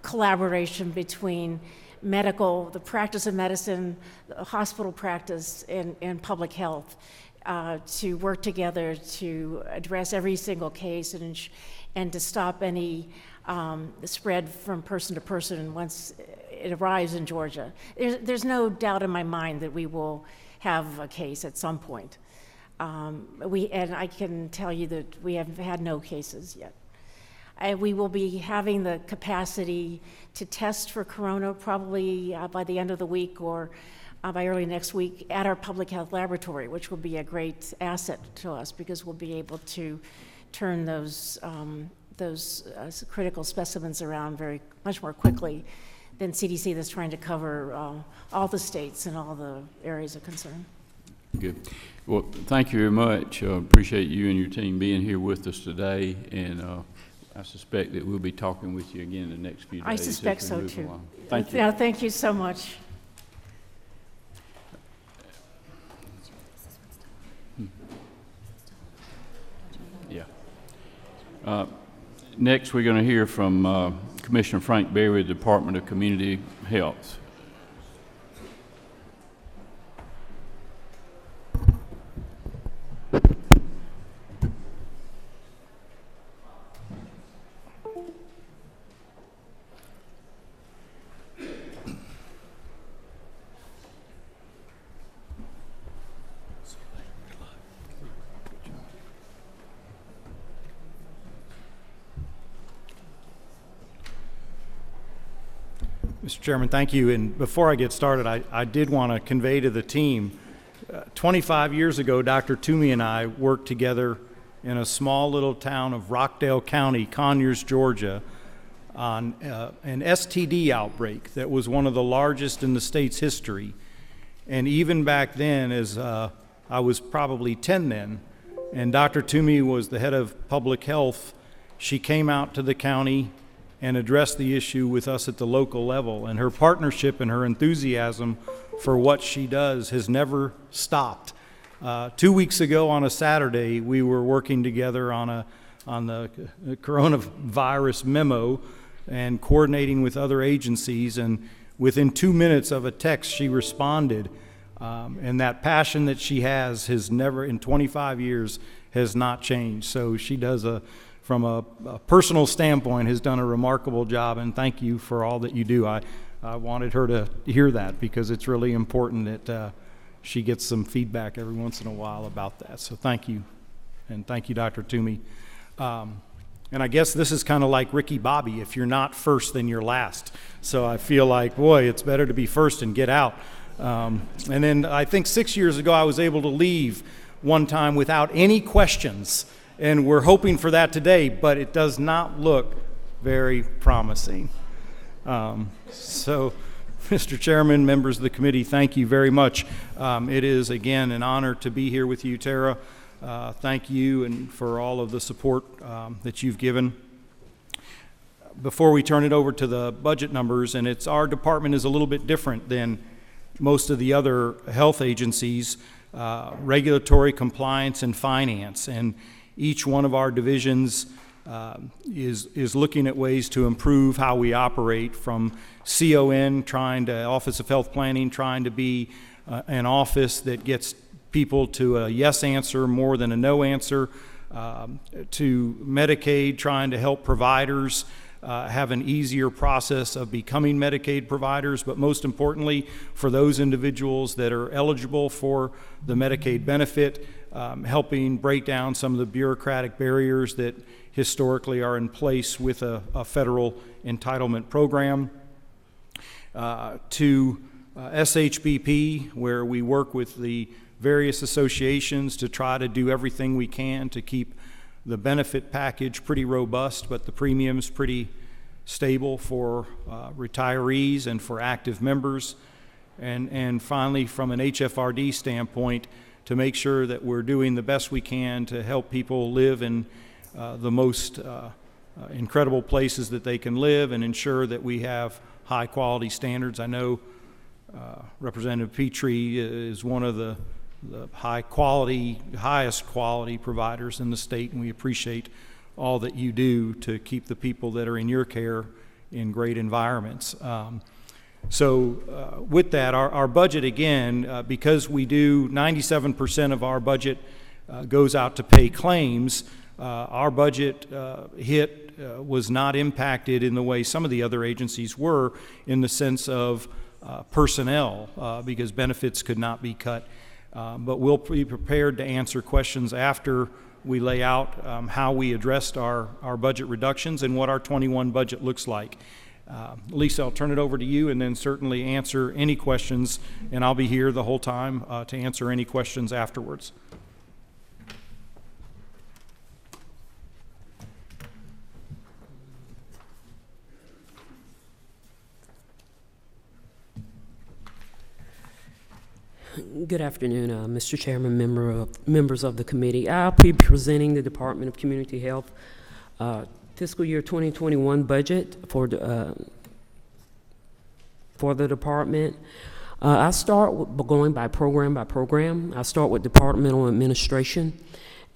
collaboration between the practice of medicine, the hospital practice, and public health to work together to address every single case and to stop any spread from person to person once it arrives in Georgia. There's no doubt in my mind that we will have a case at some point. And I can tell you that we have had no cases yet. We will be having the capacity to test for corona probably by the end of the week or by early next week at our public health laboratory, which will be a great asset to us because we'll be able to turn those critical specimens around much more quickly than CDC that's trying to cover all the states and all the areas of concern. Good. Well, thank you very much. Appreciate you and your team being here with us today, and I suspect that we'll be talking with you again in the next few days. I suspect as we so move too. along. Thank you. Yeah, thank you so much. Yeah. Next, we're going to hear from Commissioner Frank Berry, Department of Community Health. Mr. Chairman, thank you. And before I get started, I did want to convey to the team, 25 years ago, Dr. Toomey and I worked together in a small little town of Rockdale County, Conyers, Georgia, on an STD outbreak that was one of the largest in the state's history. And even back then, as I was probably 10 then, and Dr. Toomey was the head of public health, she came out to the county and addressed the issue with us at the local level. And her partnership and her enthusiasm for what she does has never stopped. 2 weeks ago on a Saturday, we were working together on the coronavirus memo and coordinating with other agencies, and within 2 minutes of a text, she responded. And that passion that she has never, in 25 years, has not changed. So she does from a personal standpoint, has done a remarkable job, and thank you for all that you do. I wanted her to hear that because it's really important that she gets some feedback every once in a while about that. So thank you, and thank you, Dr. Toomey. And I guess this is kind of like Ricky Bobby. If you're not first, then you're last. So I feel like, boy, it's better to be first and get out. And then I think 6 years ago, I was able to leave one time without any questions. And we're hoping for that today, but it does not look very promising. So, Mr. Chairman, members of the committee, thank you very much. It is, again, an honor to be here with you, Tara. Thank you and for all of the support that you've given. Before we turn it over to the budget numbers, and our department is a little bit different than most of the other health agencies, regulatory, compliance, and finance. And each one of our divisions is looking at ways to improve how we operate, from CON, Office of Health Planning, trying to be an office that gets people to a yes answer more than a no answer, to Medicaid, trying to help providers have an easier process of becoming Medicaid providers, but most importantly, for those individuals that are eligible for the Medicaid benefit, helping break down some of the bureaucratic barriers that historically are in place with a federal entitlement program, to SHBP, where we work with the various associations to try to do everything we can to keep the benefit package pretty robust, but the premiums pretty stable for retirees and for active members. And finally, from an HFRD standpoint, to make sure that we're doing the best we can to help people live in the most incredible places that they can live and ensure that we have high quality standards. I know Representative Petrie is one of the highest quality providers in the state, and we appreciate all that you do to keep the people that are in your care in great environments. So with that, our budget, again, because we do 97% of our budget goes out to pay claims, our budget hit was not impacted in the way some of the other agencies were, in the sense of personnel, because benefits could not be cut. But we'll be prepared to answer questions after we lay out how we addressed our budget reductions and what our 21 budget looks like. Lisa, I'll turn it over to you, and then certainly answer any questions, and I'll be here the whole time to answer any questions afterwards. Good afternoon, Mr. Chairman, members of the committee. I'll be presenting the Department of Community Health fiscal year 2021 budget for the department. I start going by program. I start with Departmental Administration.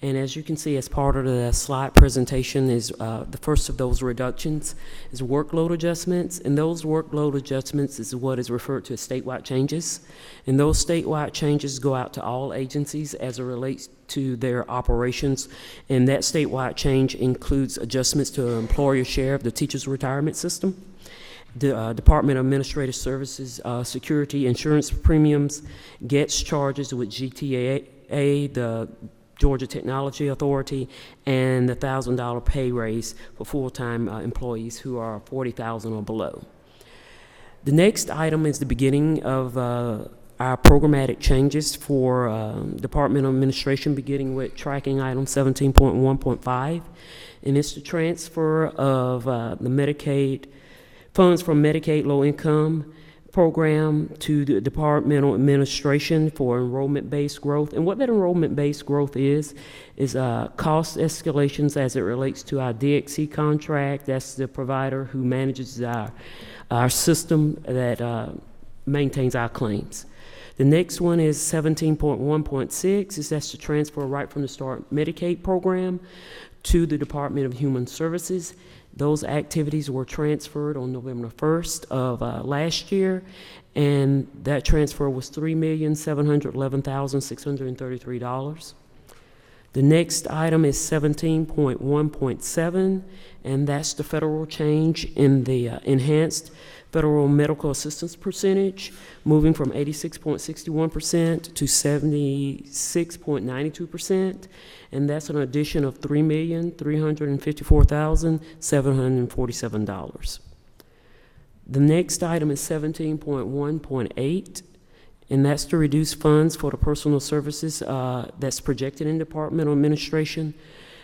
And as you can see, as part of the slide presentation, is the first of those reductions is workload adjustments. And those workload adjustments is what is referred to as statewide changes. And those statewide changes go out to all agencies as it relates to their operations. And that statewide change includes adjustments to employer share of the teachers' retirement system, the Department of Administrative Services security insurance premiums, GETS charges with GTAA, the Georgia Technology Authority, and the $1,000 pay raise for full-time employees who are 40,000 or below. The next item is the beginning of our programmatic changes for Department of Administration, beginning with tracking item 17.1.5, and it's the transfer of the Medicaid funds from Medicaid low-income program to the Departmental Administration for enrollment-based growth. And what that enrollment-based growth is cost escalations as it relates to our DXC contract. That's the provider who manages our system that maintains our claims. The next one is 17.1.6, that's the transfer right from the start Medicaid program to the Department of Human Services. Those activities were transferred on November 1st of last year, and that transfer was $3,711,633. The next item is 17.1.7, and that's the federal change in the enhanced federal medical assistance percentage, moving from 86.61% to 76.92%, and that's an addition of $3,354,747. The next item is 17.1.8, and that's to reduce funds for the personal services that's projected in Departmental Administration.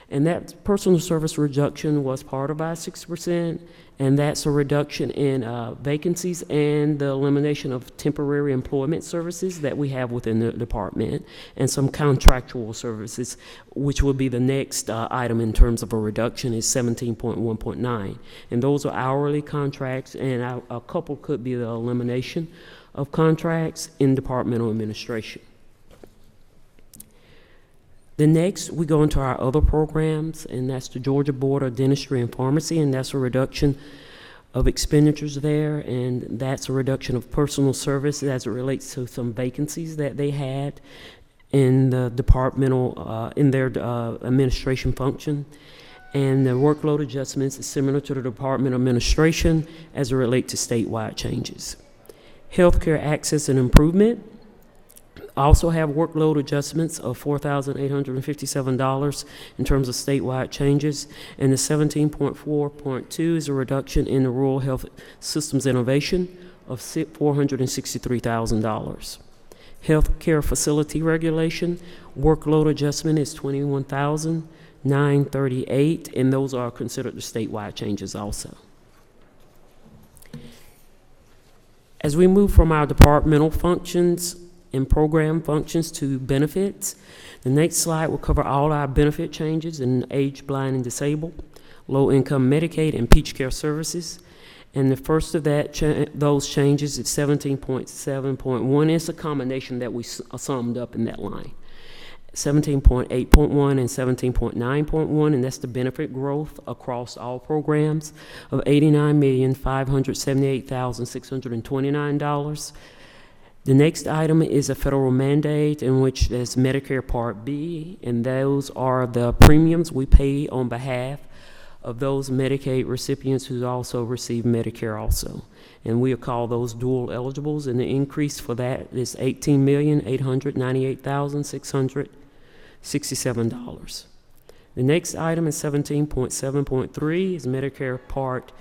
And that personal service reduction was part of our 6%, and that's a reduction in vacancies and the elimination of temporary employment services that we have within the department, and some contractual services, which will be the next item in terms of a reduction, is 17.1.9. And those are hourly contracts, and a couple could be the elimination of contracts in Departmental Administration. The next, we go into our other programs, and that's the Georgia Board of Dentistry and Pharmacy, and that's a reduction of expenditures there, and that's a reduction of personal service as it relates to some vacancies that they had in the departmental, in their administration function. And the workload adjustments is similar to the Department of Administration as it relates to statewide changes. Healthcare access and improvement also have workload adjustments of $4,857 in terms of statewide changes, and the 17.4.2 is a reduction in the rural health systems innovation of $463,000. Healthcare facility regulation, workload adjustment is $21,938, and those are considered the statewide changes also. As we move from our departmental functions and program functions to benefits, the next slide will cover all our benefit changes in age, blind, and disabled, low-income Medicaid, and Peach Care Services. And the first of those changes is 17.7.1. It's a combination that we summed up in that line. 17.8.1 and 17.9.1, and that's the benefit growth across all programs of $89,578,629. The next item is a federal mandate in which there's Medicare Part B, and those are the premiums we pay on behalf of those Medicaid recipients who also receive Medicare also. And we call those dual eligibles, and the increase for that is $18,898,667. The next item is 17.7.3 is Medicare Part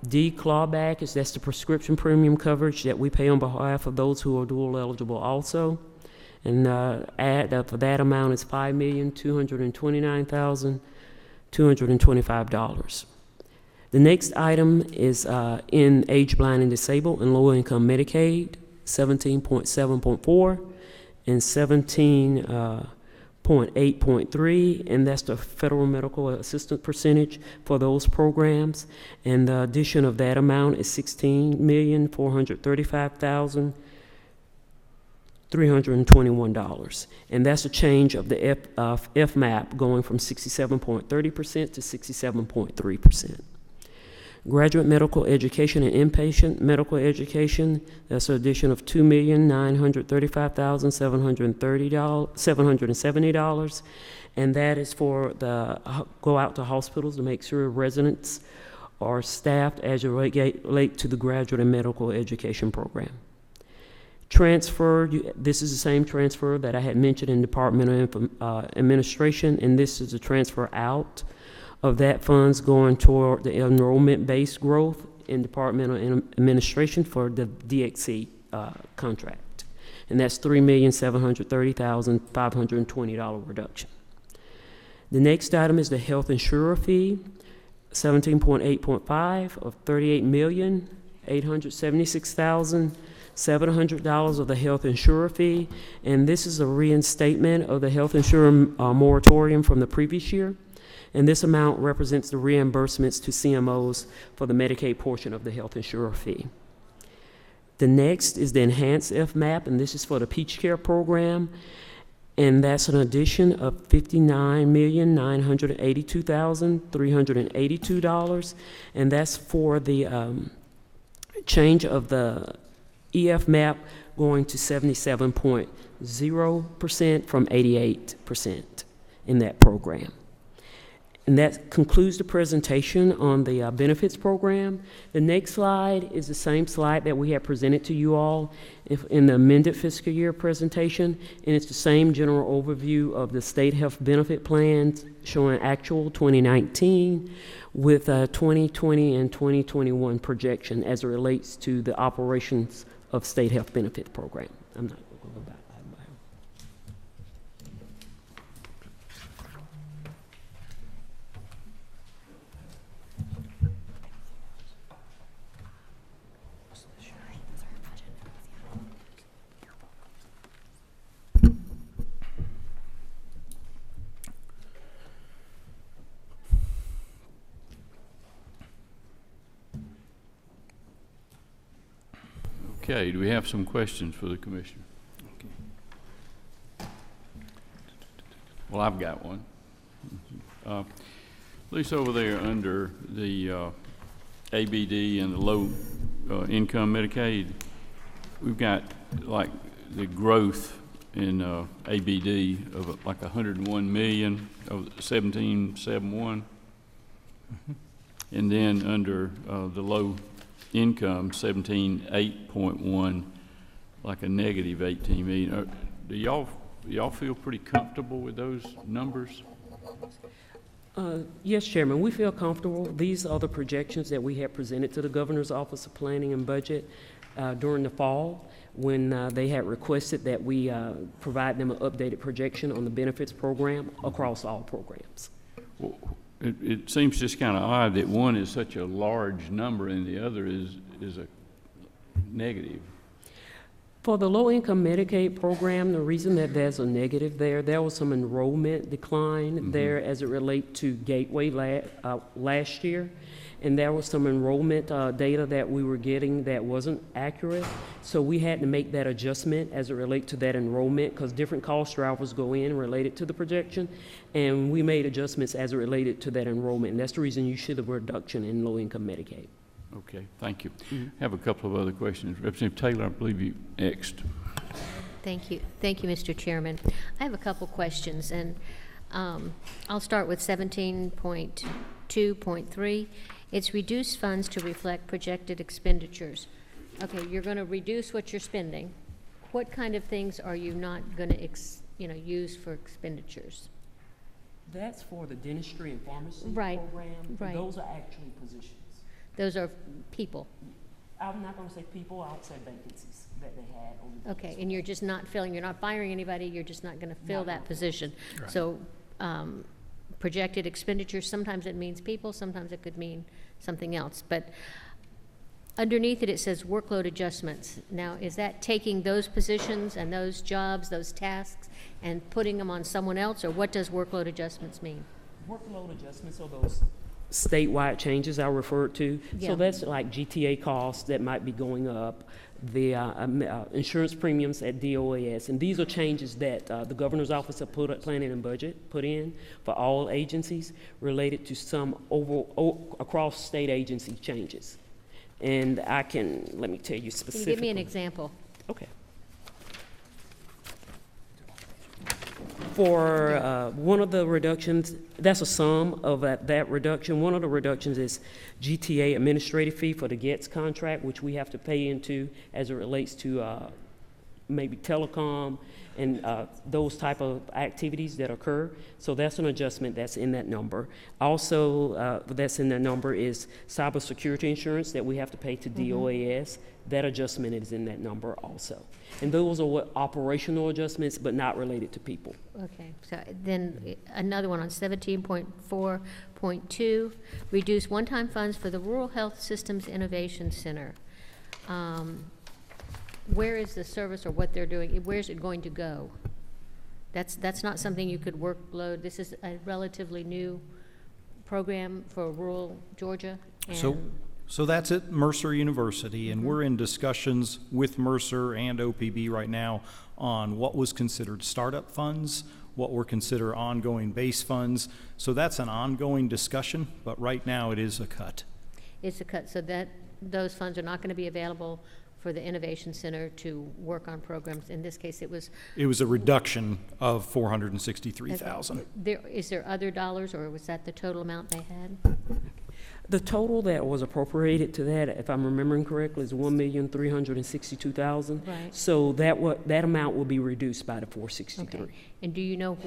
D clawback. That's the prescription premium coverage that we pay on behalf of those who are dual eligible also. And for that amount is $5,229,225. The next item is in age, blind, and disabled and low-income Medicaid, 17.7.4 and 17.8.3, and that's the federal medical assistance percentage for those programs. And the addition of that amount is $16,435,321. And that's a change of the FMAP going from 67.30% to 67.3%. Graduate medical education and inpatient medical education, that's an addition of $2,935,770, and that is for the go out to hospitals to make sure residents are staffed as it relate to the graduate and medical education program. Transfer, this is the same transfer that I had mentioned in Departmental Administration, and this is a transfer out of that funds going toward the enrollment-based growth in Departmental Administration for the DXC contract. And that's $3,730,520 reduction. The next item is the health insurer fee, 17.8.5 of $38,876,700 of the health insurer fee. And this is a reinstatement of the health insurer moratorium from the previous year. And this amount represents the reimbursements to CMOs for the Medicaid portion of the health insurer fee. The next is the enhanced FMAP, and this is for the Peach Care program, and that's an addition of $59,982,382, and that's for the change of the EFMAP going to 77.0% from 88% in that program. And that concludes the presentation on the benefits program. The next slide is the same slide that we have presented to you all in the amended fiscal year presentation, and it's the same general overview of the state health benefit plans showing actual 2019 with 2020 and 2021 projection as it relates to the operations of state health benefit program. I'm not going to go back. Okay, do we have some questions for the commissioner? Okay. Well, I've got one. At least over there under the ABD and the low income Medicaid, we've got like the growth in ABD of like 101 million of 1771, and then under the low income 17.8.1, like a negative 18 million. Do y'all feel pretty comfortable with those numbers? Yes, Chairman, we feel comfortable. These are the projections that we have presented to the Governor's Office of Planning and Budget. during the fall when they had requested that we provide them an updated projection on the benefits program across all programs. Well, it seems just kind of odd that one is such a large number and the other is a negative. For the low-income Medicaid program, the reason that there's a negative there was some enrollment decline there as it relates to Gateway last year. And there was some enrollment data that we were getting that wasn't accurate. So we had to make that adjustment as it relates to that enrollment because different cost drivers go in related to the projection. And we made adjustments as it related to that enrollment. And that's the reason you see the reduction in low-income Medicaid. Okay, thank you. I have a couple of other questions. Representative Taylor, I believe you next. Thank you. Thank you, Mr. Chairman. I have a couple questions, and I'll start with 17.2.3. It's reduce funds to reflect projected expenditures. Okay, you're going to reduce what you're spending. What kind of things are you not going to use for expenditures? That's for the dentistry and pharmacy Right, program. Right. Those are actually positions. Those are people. I'm not going to say people, I'll say vacancies that they had. Okay, and you're just not filling, you're not firing anybody, you're just not going to fill that position. Right. So projected expenditures, sometimes it means people, sometimes it could mean something else. But underneath it, it says workload adjustments. Now, is that taking those positions and those jobs, those tasks, and putting them on someone else, or what does workload adjustments mean? Workload adjustments are those statewide changes I referred to. Yeah. So that's like GTA costs that might be going up, the insurance premiums at DOAS, and these are changes that the governor's office of planning and budget put in for all agencies related to some across state agency changes. And let me tell you specifically. Can you give me an example? Okay. For one of the reductions, that's a sum of that reduction. One of the reductions is GTA administrative fee for the GETS contract, which we have to pay into as it relates to maybe telecom and those type of activities that occur. So that's an adjustment that's in that number. Also, that's in that number is cybersecurity insurance that we have to pay to DOAS. That adjustment is in that number also. And those are what operational adjustments, but not related to people. Okay, so then another one on 17.4.2, reduce one-time funds for the Rural Health Systems Innovation Center. Where is the service or what they're doing? Where's it going to go? That's not something you could workload. This is a relatively new program for rural Georgia. So that's at Mercer University, and we're in discussions with Mercer and OPB right now on what was considered startup funds, what were considered ongoing base funds. So that's an ongoing discussion, but right now it is a cut. It's a cut, so that those funds are not going to be available for the Innovation Center to work on programs. In this case, it was a reduction of $463,000. Is there other dollars, or was that the total amount they had? The total that was appropriated to that, if I'm remembering correctly, is $1,362,000. Right. So that amount will be reduced by the 463. Okay. And do you know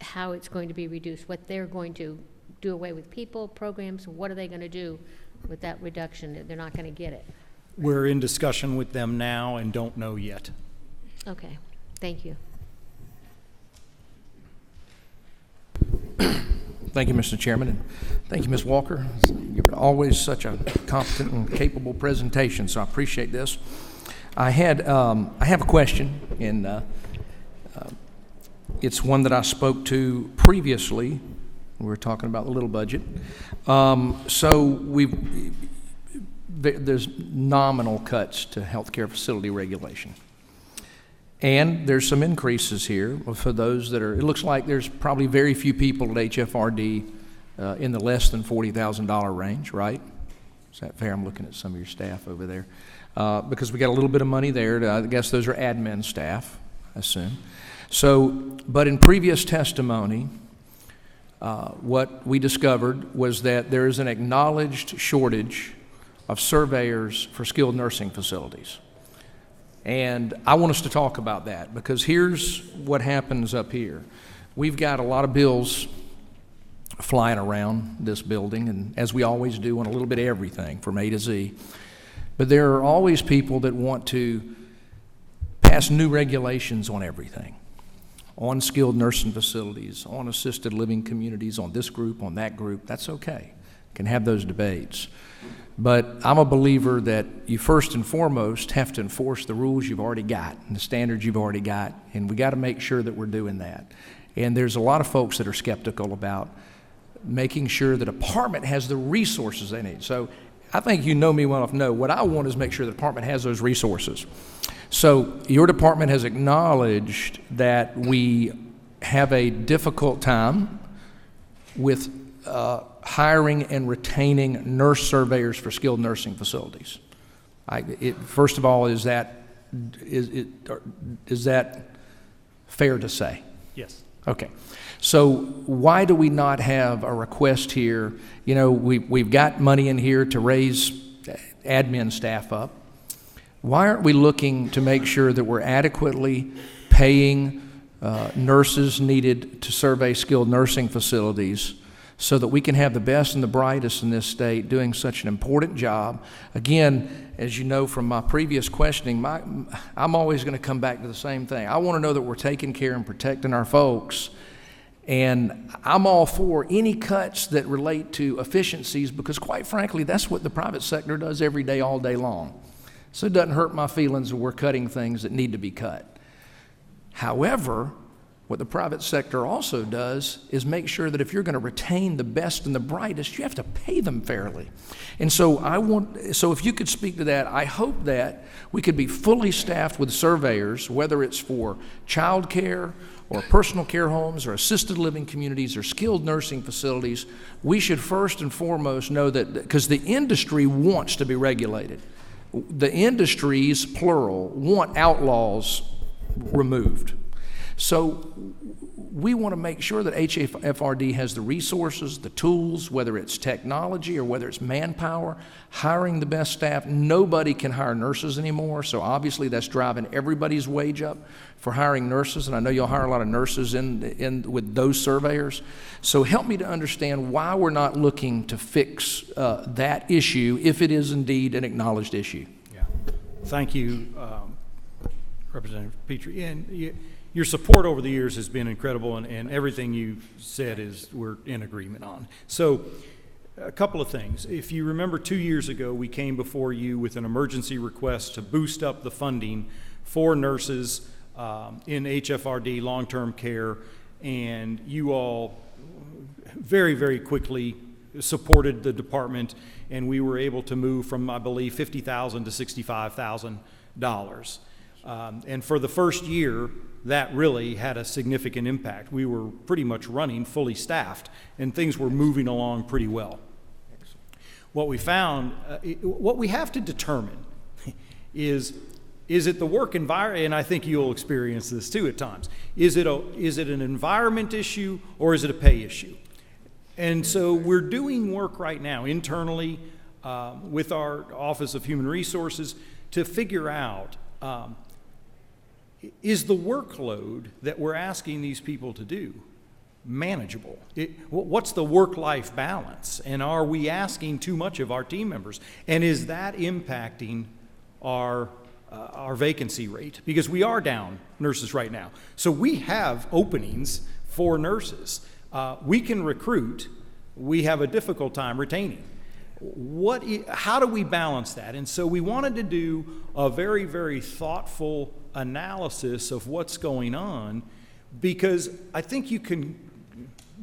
how it's going to be reduced? What they're going to do away with people, programs? What are they going to do with that reduction? They're not going to get it. We're in discussion with them now and don't know yet. Okay. Thank you. Thank you, Mr. Chairman, and thank you, Ms. Walker. You're always such a competent and capable presentation, so I appreciate this. I have a question, and it's one that I spoke to previously. We were talking about the little budget. There's nominal cuts to healthcare facility regulation. And there's some increases here for those that it looks like there's probably very few people at HFRD in the less than $40,000 range, right? Is that fair? I'm looking at some of your staff over there. Because we got a little bit of money there. I guess those are admin staff, I assume. So, but in previous testimony, what we discovered was that there is an acknowledged shortage of surveyors for skilled nursing facilities. And I want us to talk about that because here's what happens up here. We've got a lot of bills flying around this building, and as we always do on a little bit of everything from A to Z. But there are always people that want to pass new regulations on everything, on skilled nursing facilities, on assisted living communities, on this group, on that group. That's okay. Can have those debates. But I'm a believer that you first and foremost have to enforce the rules you've already got and the standards you've already got, and we got to make sure that we're doing that. And there's a lot of folks that are skeptical about making sure the department has the resources they need. So I think you know me well enough to know what I want is make sure the department has those resources. So your department has acknowledged that we have a difficult time with hiring and retaining nurse surveyors for skilled nursing facilities. First of all, is that fair to say? Yes. Okay. So why do we not have a request here? You know, we've got money in here to raise admin staff up. Why aren't we looking to make sure that we're adequately paying nurses needed to survey skilled nursing facilities so that we can have the best and the brightest in this state doing such an important job? Again, as you know from my previous questioning, I'm always going to come back to the same thing. I want to know that we're taking care and protecting our folks, and I'm all for any cuts that relate to efficiencies because, quite frankly, that's what the private sector does every day, all day long. So it doesn't hurt my feelings that we're cutting things that need to be cut. However, what the private sector also does is make sure that if you're going to retain the best and the brightest, you have to pay them fairly. And so so if you could speak to that, I hope that we could be fully staffed with surveyors, whether it's for child care or personal care homes or assisted living communities or skilled nursing facilities. We should first and foremost know that, because the industry wants to be regulated. The industries, plural, want outlaws removed. So we want to make sure that HFRD has the resources, the tools, whether it's technology or whether it's manpower, hiring the best staff. Nobody can hire nurses anymore, so obviously that's driving everybody's wage up for hiring nurses, and I know you'll hire a lot of nurses in with those surveyors. So help me to understand why we're not looking to fix that issue if it is indeed an acknowledged issue. Yeah. Thank you, Representative Petrie. And your support over the years has been incredible, and everything you said we're in agreement on. So a couple of things. If you remember 2 years ago, we came before you with an emergency request to boost up the funding for nurses in HFRD long-term care, and you all very, very quickly supported the department, and we were able to move from, I believe, $50,000 to $65,000. And for the first year, that really had a significant impact. We were pretty much running fully staffed, and things were moving along pretty well. What we found, what we have to determine is it the work environment, and I think you'll experience this too at times, is it an environment issue or is it a pay issue? And so we're doing work right now internally with our Office of Human Resources to figure out is the workload that we're asking these people to do manageable? What's the work-life balance? And are we asking too much of our team members? And is that impacting our vacancy rate? Because we are down nurses right now. So we have openings for nurses. We can recruit. We have a difficult time retaining. How do we balance that? And so we wanted to do a very, very thoughtful analysis of what's going on, because I think you can,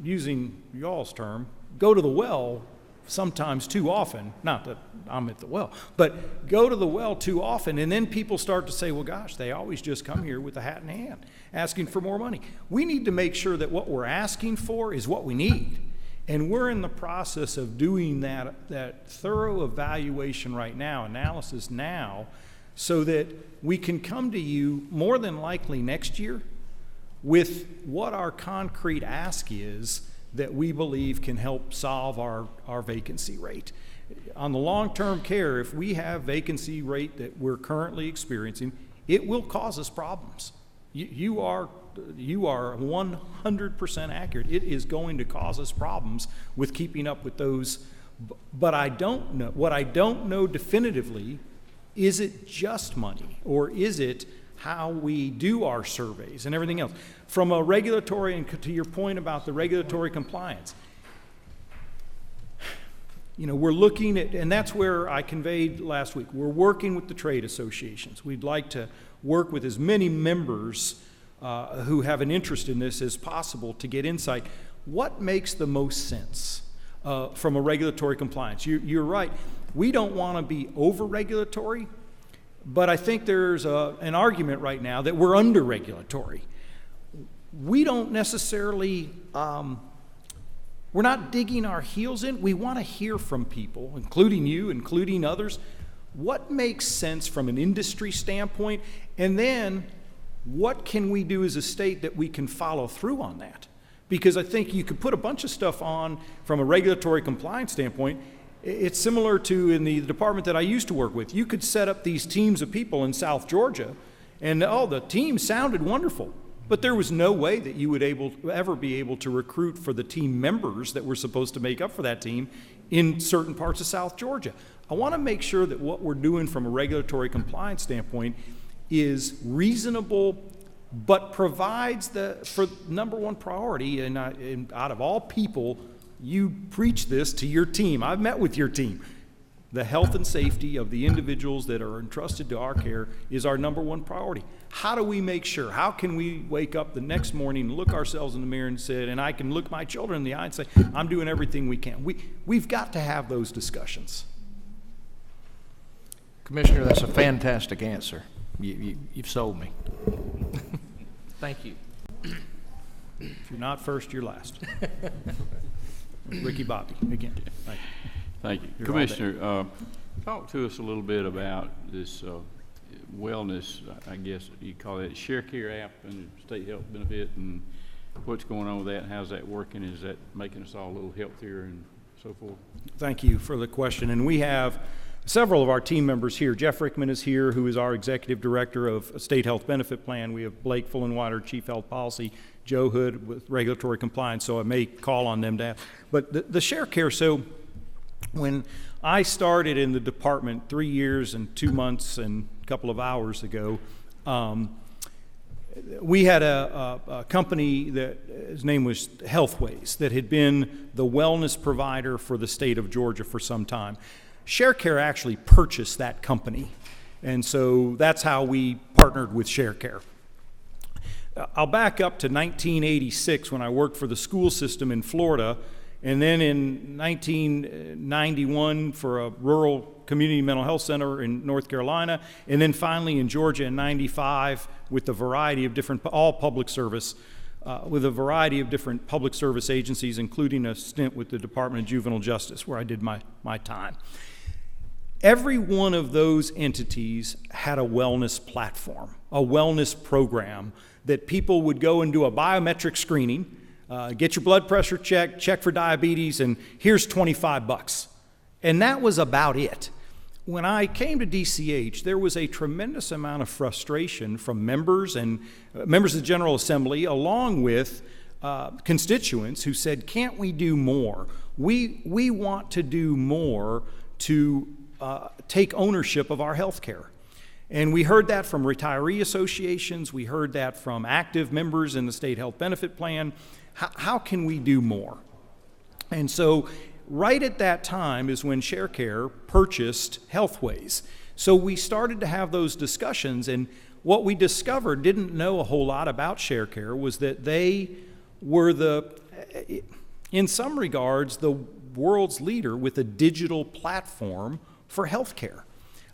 using y'all's term, go to the well sometimes too often. Not that I'm at the well, but go to the well too often, and then people start to say, well, gosh, they always just come here with a hat in hand asking for more money. We need to make sure that what we're asking for is what we need. And we're in the process of doing that thorough evaluation right now, analysis now, so that we can come to you more than likely next year with what our concrete ask is that we believe can help solve our vacancy rate. On the long-term care, if we have vacancy rate that we're currently experiencing, it will cause us problems. You are 100% accurate. It is going to cause us problems with keeping up with those. But I don't know. What I don't know definitively Is it just money, or is it how we do our surveys and everything else? From a regulatory, and to your point about the regulatory compliance, you know, we're looking at, and that's where I conveyed last week, we're working with the trade associations. We'd like to work with as many members who have an interest in this as possible to get insight. What makes the most sense from a regulatory compliance? You're right. We don't want to be over-regulatory, but I think there's an argument right now that we're under-regulatory. We don't necessarily, we're not digging our heels in. We want to hear from people, including you, including others, what makes sense from an industry standpoint, and then what can we do as a state that we can follow through on that? Because I think you could put a bunch of stuff on from a regulatory compliance standpoint. It's similar to in the department that I used to work with. You could set up these teams of people in South Georgia, and the team sounded wonderful, but there was no way that you would ever be able to recruit for the team members that were supposed to make up for that team in certain parts of South Georgia. I want to make sure that what we're doing from a regulatory compliance standpoint is reasonable, but provides for number one priority, and out of all people, you preach this to your team. I've met with your team. The health and safety of the individuals that are entrusted to our care is our number one priority. How do we make sure? How can we wake up the next morning, look ourselves in the mirror and say, and I can look my children in the eye and say, I'm doing everything we can. We've got to have those discussions. Commissioner, that's a fantastic answer. You've sold me. Thank you. If you're not first, you're last. Ricky Bobby, again. Thank you. Thank you. You're Commissioner, talk to us a little bit about this wellness, I guess you call it Share Care app and state health benefit, and what's going on with that, and how's that working? Is that making us all a little healthier and so forth? Thank you for the question. And we have several of our team members here. Jeff Rickman is here, who is our executive director of State Health Benefit Plan. We have Blake Fullenwider, Chief Health Policy, Joe Hood with regulatory compliance, so I may call on them to ask. But the Share Care, so when I started in the department 3 years and 2 months and a couple of hours ago, we had a company that his name was Healthways that had been the wellness provider for the state of Georgia for some time. ShareCare actually purchased that company, and so that's how we partnered with ShareCare. I'll back up to 1986 when I worked for the school system in Florida, and then in 1991 for a rural community mental health center in North Carolina, and then finally in Georgia in 95 with a variety of different, all public service, with a variety of different public service agencies, including a stint with the Department of Juvenile Justice where I did my time. Every one of those entities had a wellness platform, a wellness program that people would go and do a biometric screening, get your blood pressure checked, check for diabetes, and here's $25. And that was about it. When I came to DCH, there was a tremendous amount of frustration from members and members of the General Assembly, along with constituents who said, can't we do more? We want to do more to take ownership of our health care. And we heard that from retiree associations. We heard that from active members in the state health benefit plan. How can we do more? And so right at that time is when ShareCare purchased Healthways. So we started to have those discussions, and what we discovered, didn't know a whole lot about ShareCare, was that they were in some regards, the world's leader with a digital platform for healthcare.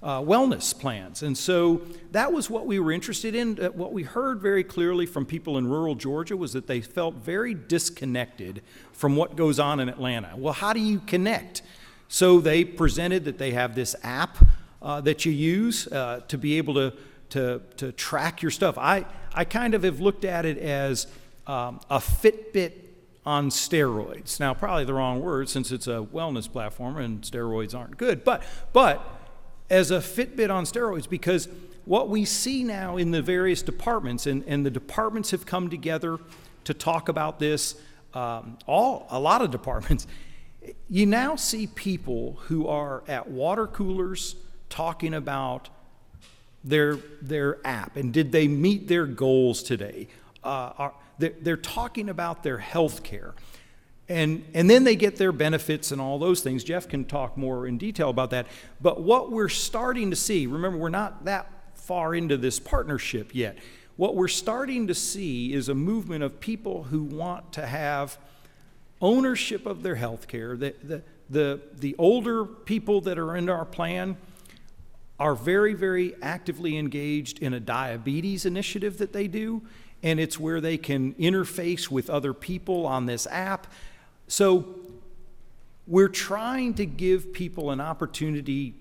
Wellness plans. And so that was what we were interested in. What we heard very clearly from people in rural Georgia was that they felt very disconnected from what goes on in Atlanta. Well, how do you connect? So they presented that they have this app that you use to be able to track your stuff. I kind of have looked at it as a Fitbit on steroids. Now, probably the wrong word since it's a wellness platform and steroids aren't good, but as a Fitbit on steroids, because what we see now in the various departments, and the departments have come together to talk about this, a lot of departments, you now see people who are at water coolers talking about their app and did they meet their goals today. They're talking about their health care. And then they get their benefits and all those things. Jeff can talk more in detail about that. But what we're starting to see, remember, we're not that far into this partnership yet. What we're starting to see is a movement of people who want to have ownership of their health care. The older people that are in our plan are very, very actively engaged in a diabetes initiative that they do, and it's where they can interface with other people on this app. So we're trying to give people an opportunity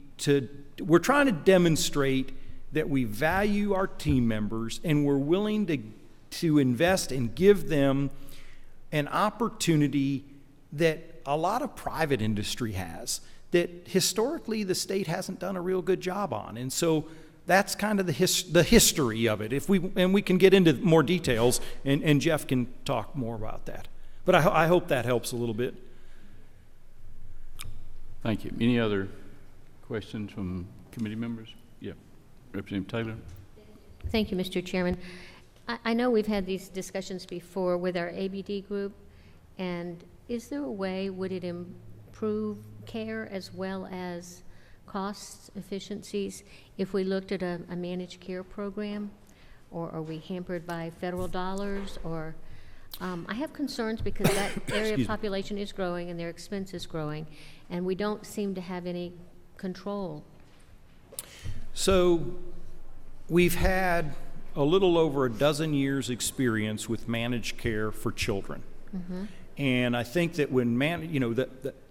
we're trying to demonstrate that we value our team members and we're willing to invest and give them an opportunity that a lot of private industry has, that historically the state hasn't done a real good job on. And so that's kind of the history of it. And we can get into more details, and Jeff can talk more about that. But I hope that helps a little bit. Thank you. Any other questions from committee members? Yeah, Representative Taylor. Thank you, Mr. Chairman. I know we've had these discussions before with our ABD group, and is there a way, would it improve care as well as cost efficiencies if we looked at a managed care program? Or are we hampered by federal dollars? Or I have concerns because that area of population is growing and their expense is growing, and we don't seem to have any control. So we've had a little over a dozen years experience with managed care for children. Mm-hmm. And I think that when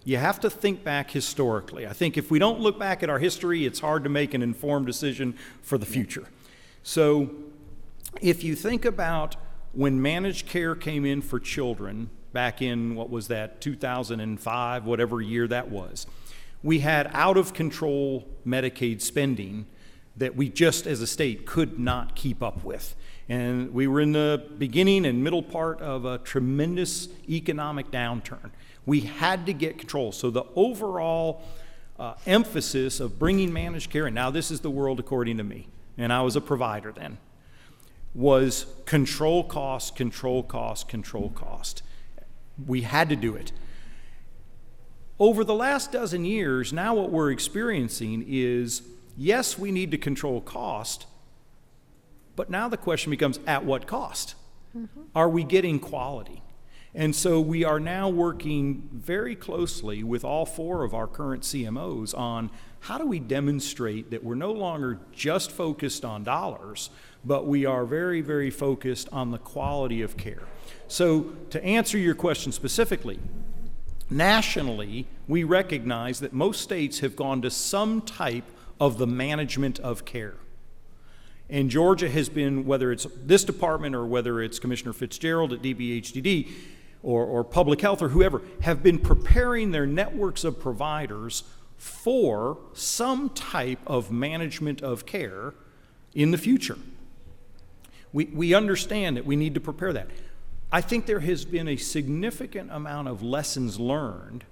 you have to think back historically. I think if we don't look back at our history, it's hard to make an informed decision for the future. So if you think about when managed care came in for children back in, 2005, whatever year that was, we had out of control Medicaid spending that we just as a state could not keep up with. And we were in the beginning and middle part of a tremendous economic downturn. We had to get control. So the overall emphasis of bringing managed care, and now this is the world according to me, and I was a provider then, was control cost, control cost, control cost. We had to do it. Over the last dozen years, now what we're experiencing is, yes, we need to control cost, but now the question becomes, at what cost? Mm-hmm. Are we getting quality? And so we are now working very closely with all four of our current CMOs on how do we demonstrate that we're no longer just focused on dollars, but we are very, very focused on the quality of care. So to answer your question specifically, nationally, we recognize that most states have gone to some type of the management of care. And Georgia has been, whether it's this department or whether it's Commissioner Fitzgerald at DPHDD or Public Health or whoever, have been preparing their networks of providers for some type of management of care in the future. We understand that we need to prepare that. I think there has been a significant amount of lessons learned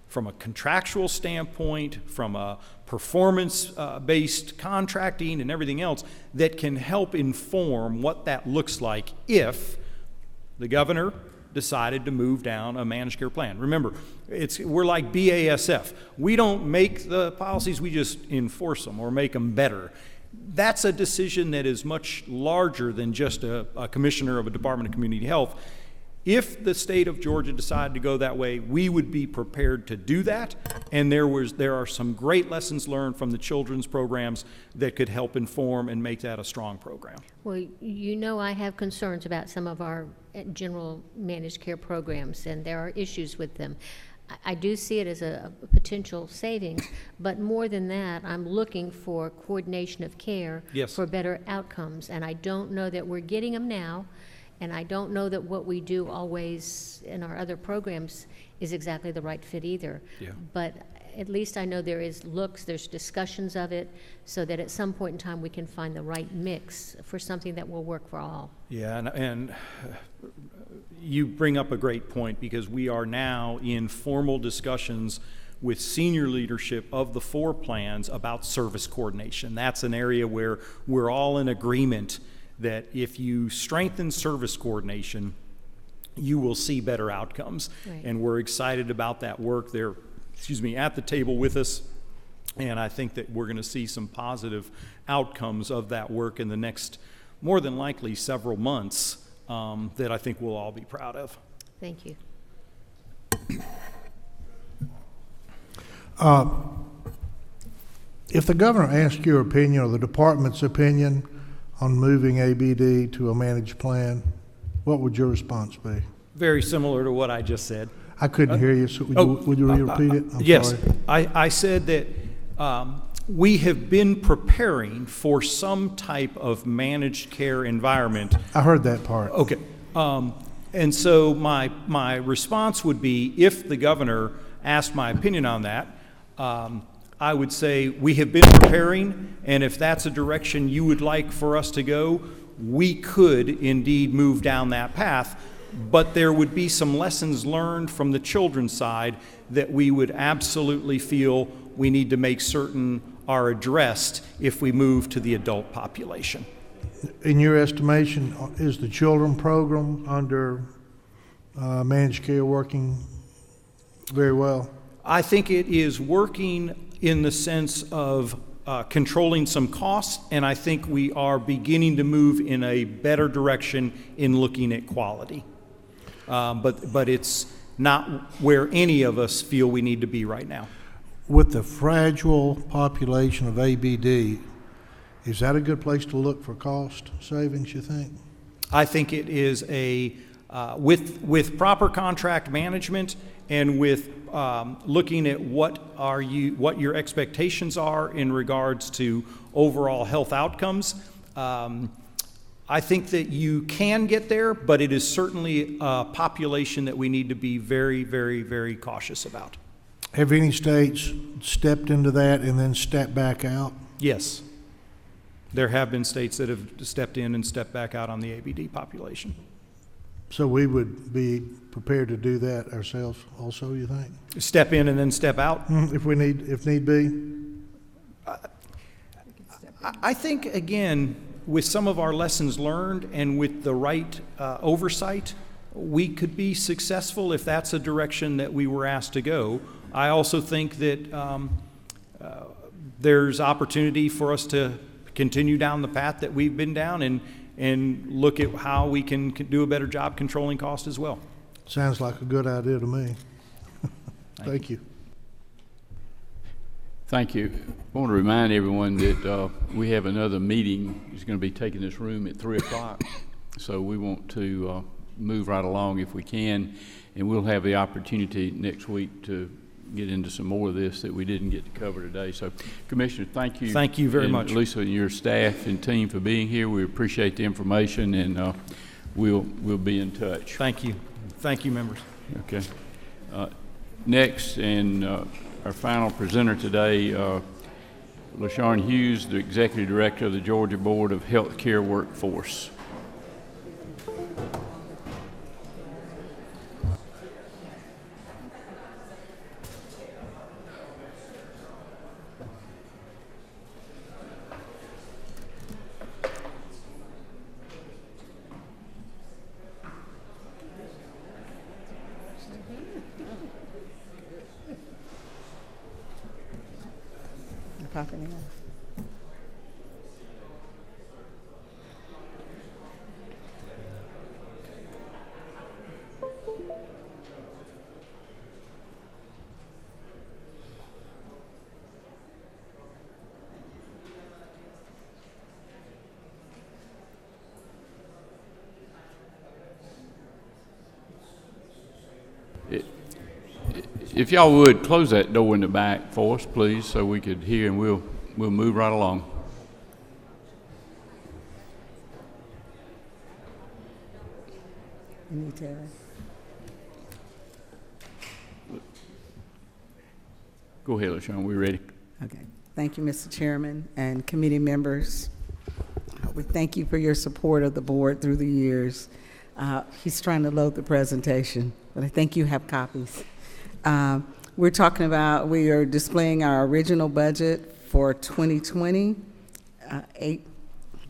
from a contractual standpoint, from a performance-based contracting and everything else that can help inform what that looks like if the governor decided to move down a managed care plan. Remember, we're like BASF. We don't make the policies, we just enforce them or make them better. That's a decision that is much larger than just a commissioner of a Department of Community Health. If the state of Georgia decided to go that way, we would be prepared to do that. And there are some great lessons learned from the children's programs that could help inform and make that a strong program. Well, you know I have concerns about some of our general managed care programs, and there are issues with them. I do see it as a potential savings, but more than that, I'm looking for coordination of care for better outcomes. And I don't know that we're getting them now. And I don't know that what we do always in our other programs is exactly the right fit either. Yeah. But at least I know there's discussions of it, so that at some point in time we can find the right mix for something that will work for all. Yeah, and you bring up a great point, because we are now in formal discussions with senior leadership of the 4 plans about service coordination. That's an area where we're all in agreement that if you strengthen service coordination, you will see better outcomes. Right. And we're excited about that work. They're, at the table with us. And I think that we're going to see some positive outcomes of that work in the next, more than likely, several months that I think we'll all be proud of. Thank you. If the governor asked your opinion or the department's opinion on moving ABD to a managed plan, what would your response be? Very similar to what I just said. I couldn't hear you, so would you repeat it? I'm Yes. sorry. I said that we have been preparing for some type of managed care environment. I heard that part. Okay. And so my response would be, if the governor asked my opinion on that, I would say we have been preparing, and if that's a direction you would like for us to go, we could indeed move down that path. But there would be some lessons learned from the children's side that we would absolutely feel we need to make certain are addressed if we move to the adult population. In your estimation, is the children program under managed care working very well? I think it is working in the sense of controlling some costs, and I think we are beginning to move in a better direction in looking at quality. But it's not where any of us feel we need to be right now. With the fragile population of ABD, is that a good place to look for cost savings, you think? I think it is with proper contract management and with looking at what your expectations are in regards to overall health outcomes. I think that you can get there, but it is certainly a population that we need to be very, very, very cautious about. Have any states stepped into that and then stepped back out? Yes. There have been states that have stepped in and stepped back out on the ABD population. So we would be prepared to do that ourselves also, you think? Step in and then step out? If need be? I think, again, with some of our lessons learned and with the right oversight, we could be successful if that's a direction that we were asked to go. I also think that there's opportunity for us to continue down the path that we've been down and look at how we can do a better job controlling cost as well. Sounds like a good idea to me. Thank you. Thank you. I want to remind everyone that we have another meeting. It's going to be taking this room at 3 o'clock. So we want to move right along if we can, and we'll have the opportunity next week to get into some more of this that we didn't get to cover today. So, Commissioner, thank you. Thank you very much. Lisa and your staff and team for being here. We appreciate the information, and we'll be in touch. Thank you. Thank you, members. Okay. Next, and our final presenter today, LaShawn Hughes, the Executive Director of the Georgia Board of Health Care Workforce. Popping in. If y'all would, close that door in the back for us, please, so we could hear, and we'll move right along. Go ahead, LaShawn, we're ready. Okay. Thank you, Mr. Chairman and committee members. We thank you for your support of the board through the years. He's trying to load the presentation, but I think you have copies. We're talking about, we are displaying our original budget for 2020,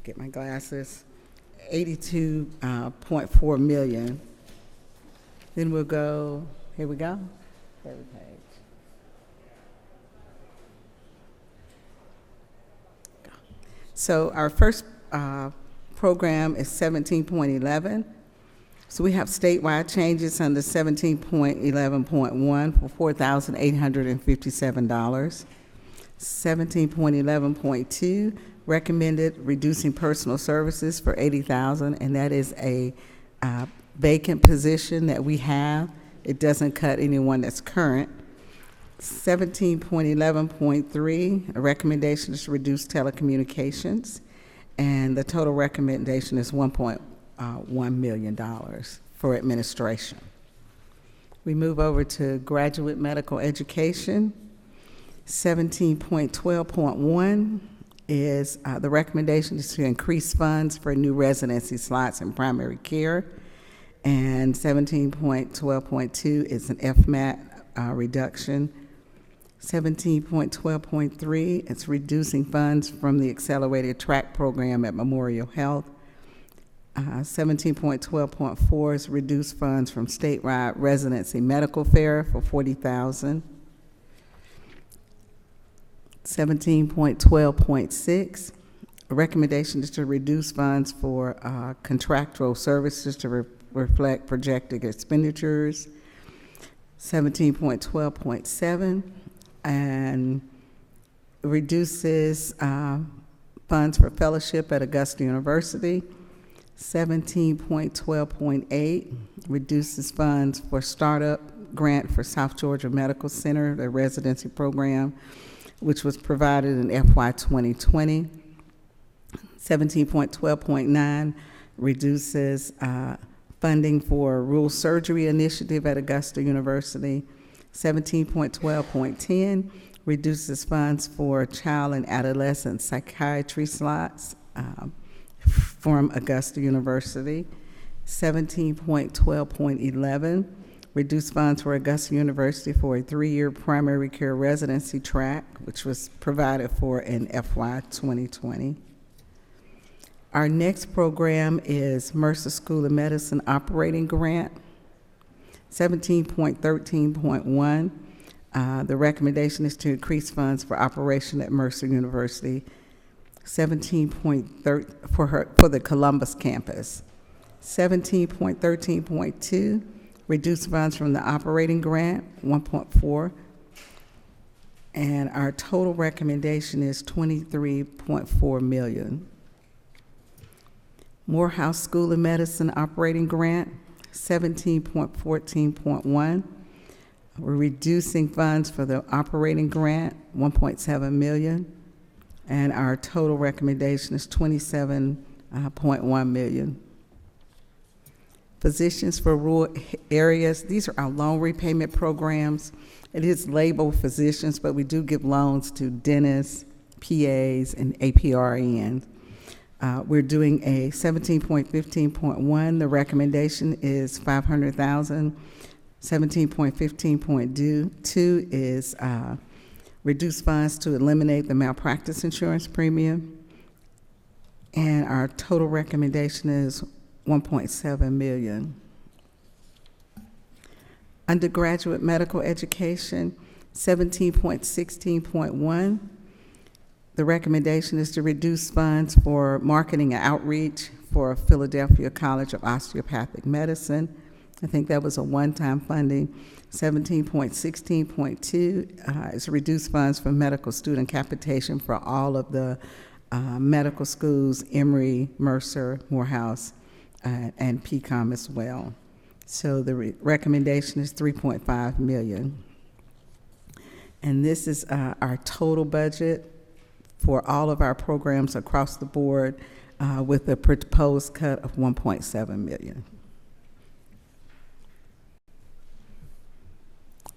get my glasses, 82.4 million. Then we'll go, here we go, third page. So our first program is 17.11. So we have statewide changes under 17.11.1 for $4,857. 17.11.2, recommended reducing personal services for $80,000, and that is a vacant position that we have. It doesn't cut anyone that's current. 17.11.3, a recommendation is to reduce telecommunications, and the total recommendation is $1.1 million for administration. We move over to graduate medical education. 17.12.1 is the recommendation is to increase funds for new residency slots in primary care, and 17.12.2 is an FMAT reduction. 17.12.3, it's reducing funds from the accelerated track program at Memorial Health. 17.12.4 is reduce funds from statewide residency medical fare for $40,000. 17.12.6, a recommendation is to reduce funds for contractual services to reflect projected expenditures. 17.12.7, and reduces funds for fellowship at Augusta University. 17.12.8 reduces funds for startup grant for South Georgia Medical Center, the residency program, which was provided in FY 2020. 17.12.9 reduces funding for rural surgery initiative at Augusta University. 17.12.10 reduces funds for child and adolescent psychiatry slots from Augusta University. 17.12.11 reduce funds for Augusta University for a 3-year primary care residency track, which was provided for in FY 2020. Our next program is Mercer School of Medicine Operating Grant. 17.13.1, the recommendation is to increase funds for operation at Mercer University. 17.3 for the Columbus campus. 17.13.2, reduce funds from the operating grant, 1.4, and our total recommendation is $23.4 million. Morehouse School of Medicine Operating Grant, 17.14.1. We're reducing funds for the operating grant, $1.7 million, and our total recommendation is $27.1 million. Physicians for rural areas, these are our loan repayment programs. It is labeled physicians, but we do give loans to dentists, PAs, and APRNs. We're doing a 17.15.1. The recommendation is $500,000. 17.15.2 is reduce funds to eliminate the malpractice insurance premium. And our total recommendation is $1.7 million. Undergraduate medical education, 17.16.1. The recommendation is to reduce funds for marketing and outreach for Philadelphia College of Osteopathic Medicine. I think that was a one-time funding. 17.16.2 is reduce funds for medical student capitation for all of the medical schools, Emory, Mercer, Morehouse, and PCOM as well. So the recommendation is $3.5 million. And this is our total budget for all of our programs across the board with a proposed cut of $1.7 million.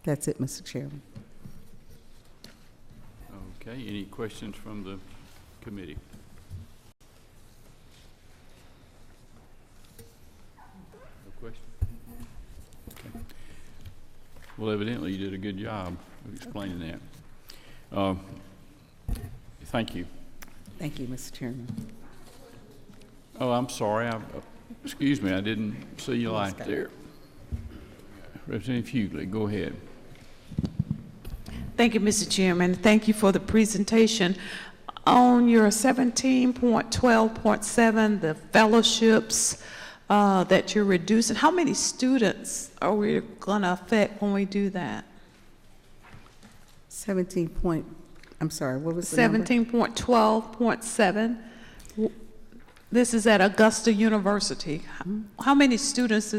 That's it, Mr. Chairman. Okay, any questions from the committee? No question? Okay. Well, evidently you did a good job of explaining that. Thank you. Thank you, Mr. Chairman. Oh, I'm sorry. Excuse me, I didn't see your light there. Representative Hughley, go ahead. Thank you, Mr. Chairman. Thank you for the presentation. On your 17.12.7, the fellowships that you're reducing, how many students are we going to affect when we do that? 17 point, I'm sorry, what was the number? 17.12.7. This is at Augusta University. How many students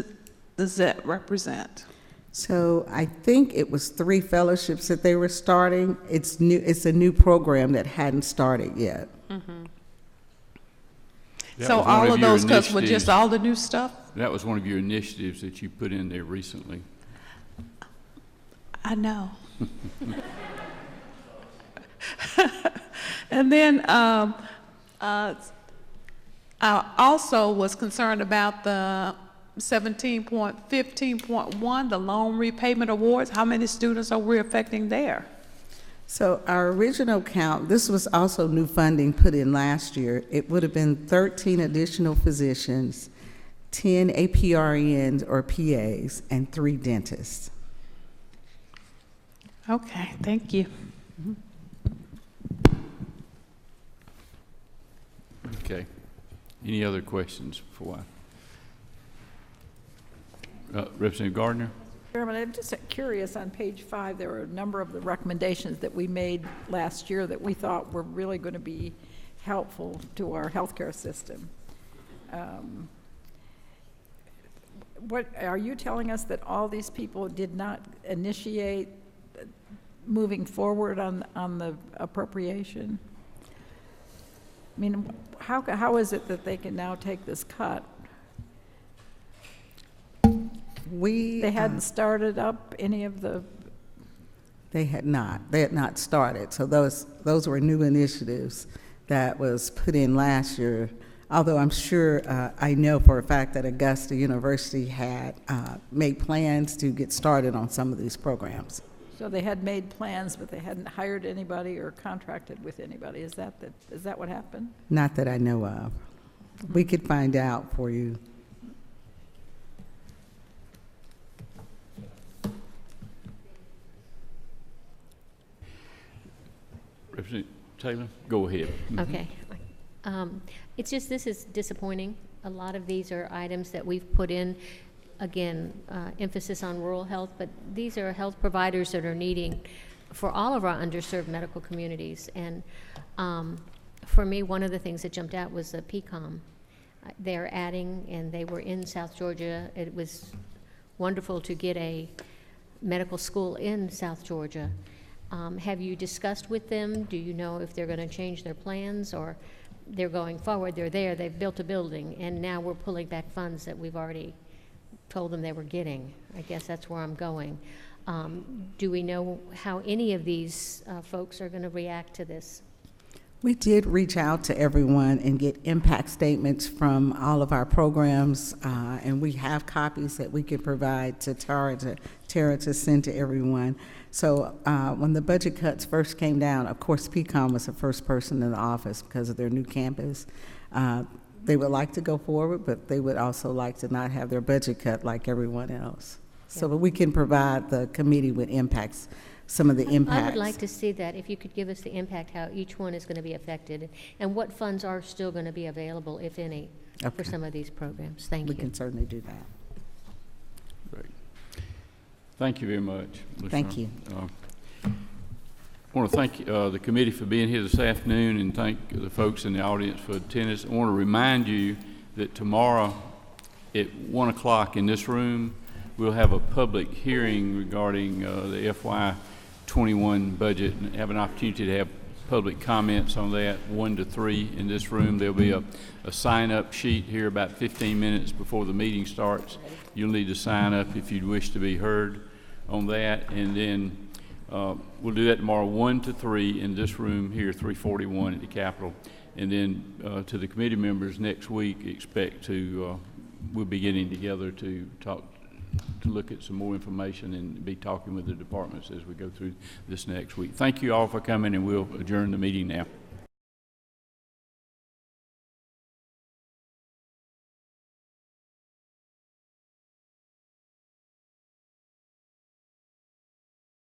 does that represent? So I think it was 3 fellowships that they were starting. It's new. It's a new program that hadn't started yet. Mm-hmm. That So was one all of of your those cuts were initiatives. just all the new stuff? That was one of your initiatives that you put in there recently. I know. And then I also was concerned about the 17.15.1, the loan repayment awards. How many students are we affecting there? So our original count, this was also new funding put in last year. It would have been 13 additional physicians, 10 APRNs or PAs, and 3 dentists. Okay, thank you. Okay. Any other questions before Representative Gardner? Chairman, I'm just curious, on page 5, there were a number of the recommendations that we made last year that we thought were really going to be helpful to our healthcare system. What are you telling us, that all these people did not initiate moving forward on the appropriation? I mean, how is it that they can now take this cut? They hadn't started up any of the... They had not started. So those were new initiatives that was put in last year. Although I'm sure, I know for a fact that Augusta University had made plans to get started on some of these programs. So they had made plans, but they hadn't hired anybody or contracted with anybody. Is that what happened? Not that I know of. We could find out for you. Representative Taylor, go ahead. Okay. It's just, this is disappointing. A lot of these are items that we've put in, again, emphasis on rural health, but these are health providers that are needing for all of our underserved medical communities. And for me, one of the things that jumped out was the PCOM. They're adding, and they were in South Georgia. It was wonderful to get a medical school in South Georgia. Have you discussed with them? Do you know if they're going to change their plans, or they're going forward? They're there, they've built a building, and now we're pulling back funds that we've already told them they were getting. I guess that's where I'm going. Do we know how any of these folks are going to react to this? We did reach out to everyone and get impact statements from all of our programs, and we have copies that we can provide to Tara to send to everyone. So when the budget cuts first came down, of course, PCOM was the first person in the office because of their new campus. They would like to go forward, but they would also like to not have their budget cut like everyone else. Yeah. So that we can provide the committee with impacts, some of the impacts. I would like to see that, if you could give us the impact, how each one is going to be affected, and what funds are still going to be available, if any, for some of these programs. Thank you. We can certainly do that. Great. Thank you very much. Thank you. I want to thank the committee for being here this afternoon, and thank the folks in the audience for attendance. I want to remind you that tomorrow at 1 o'clock in this room, we'll have a public hearing regarding the FY21 budget, and have an opportunity to have public comments on that, 1 to 3 in this room. There'll be a sign-up sheet here about 15 minutes before the meeting starts. You'll need to sign up if you'd wish to be heard on that, and then we'll do that tomorrow, 1 to 3 in this room here, 341 at the Capitol. And then to the committee members next week, expect to, we'll be getting together to talk to look at some more information and be talking with the departments as we go through this next week. Thank you all for coming, and we'll adjourn the meeting now.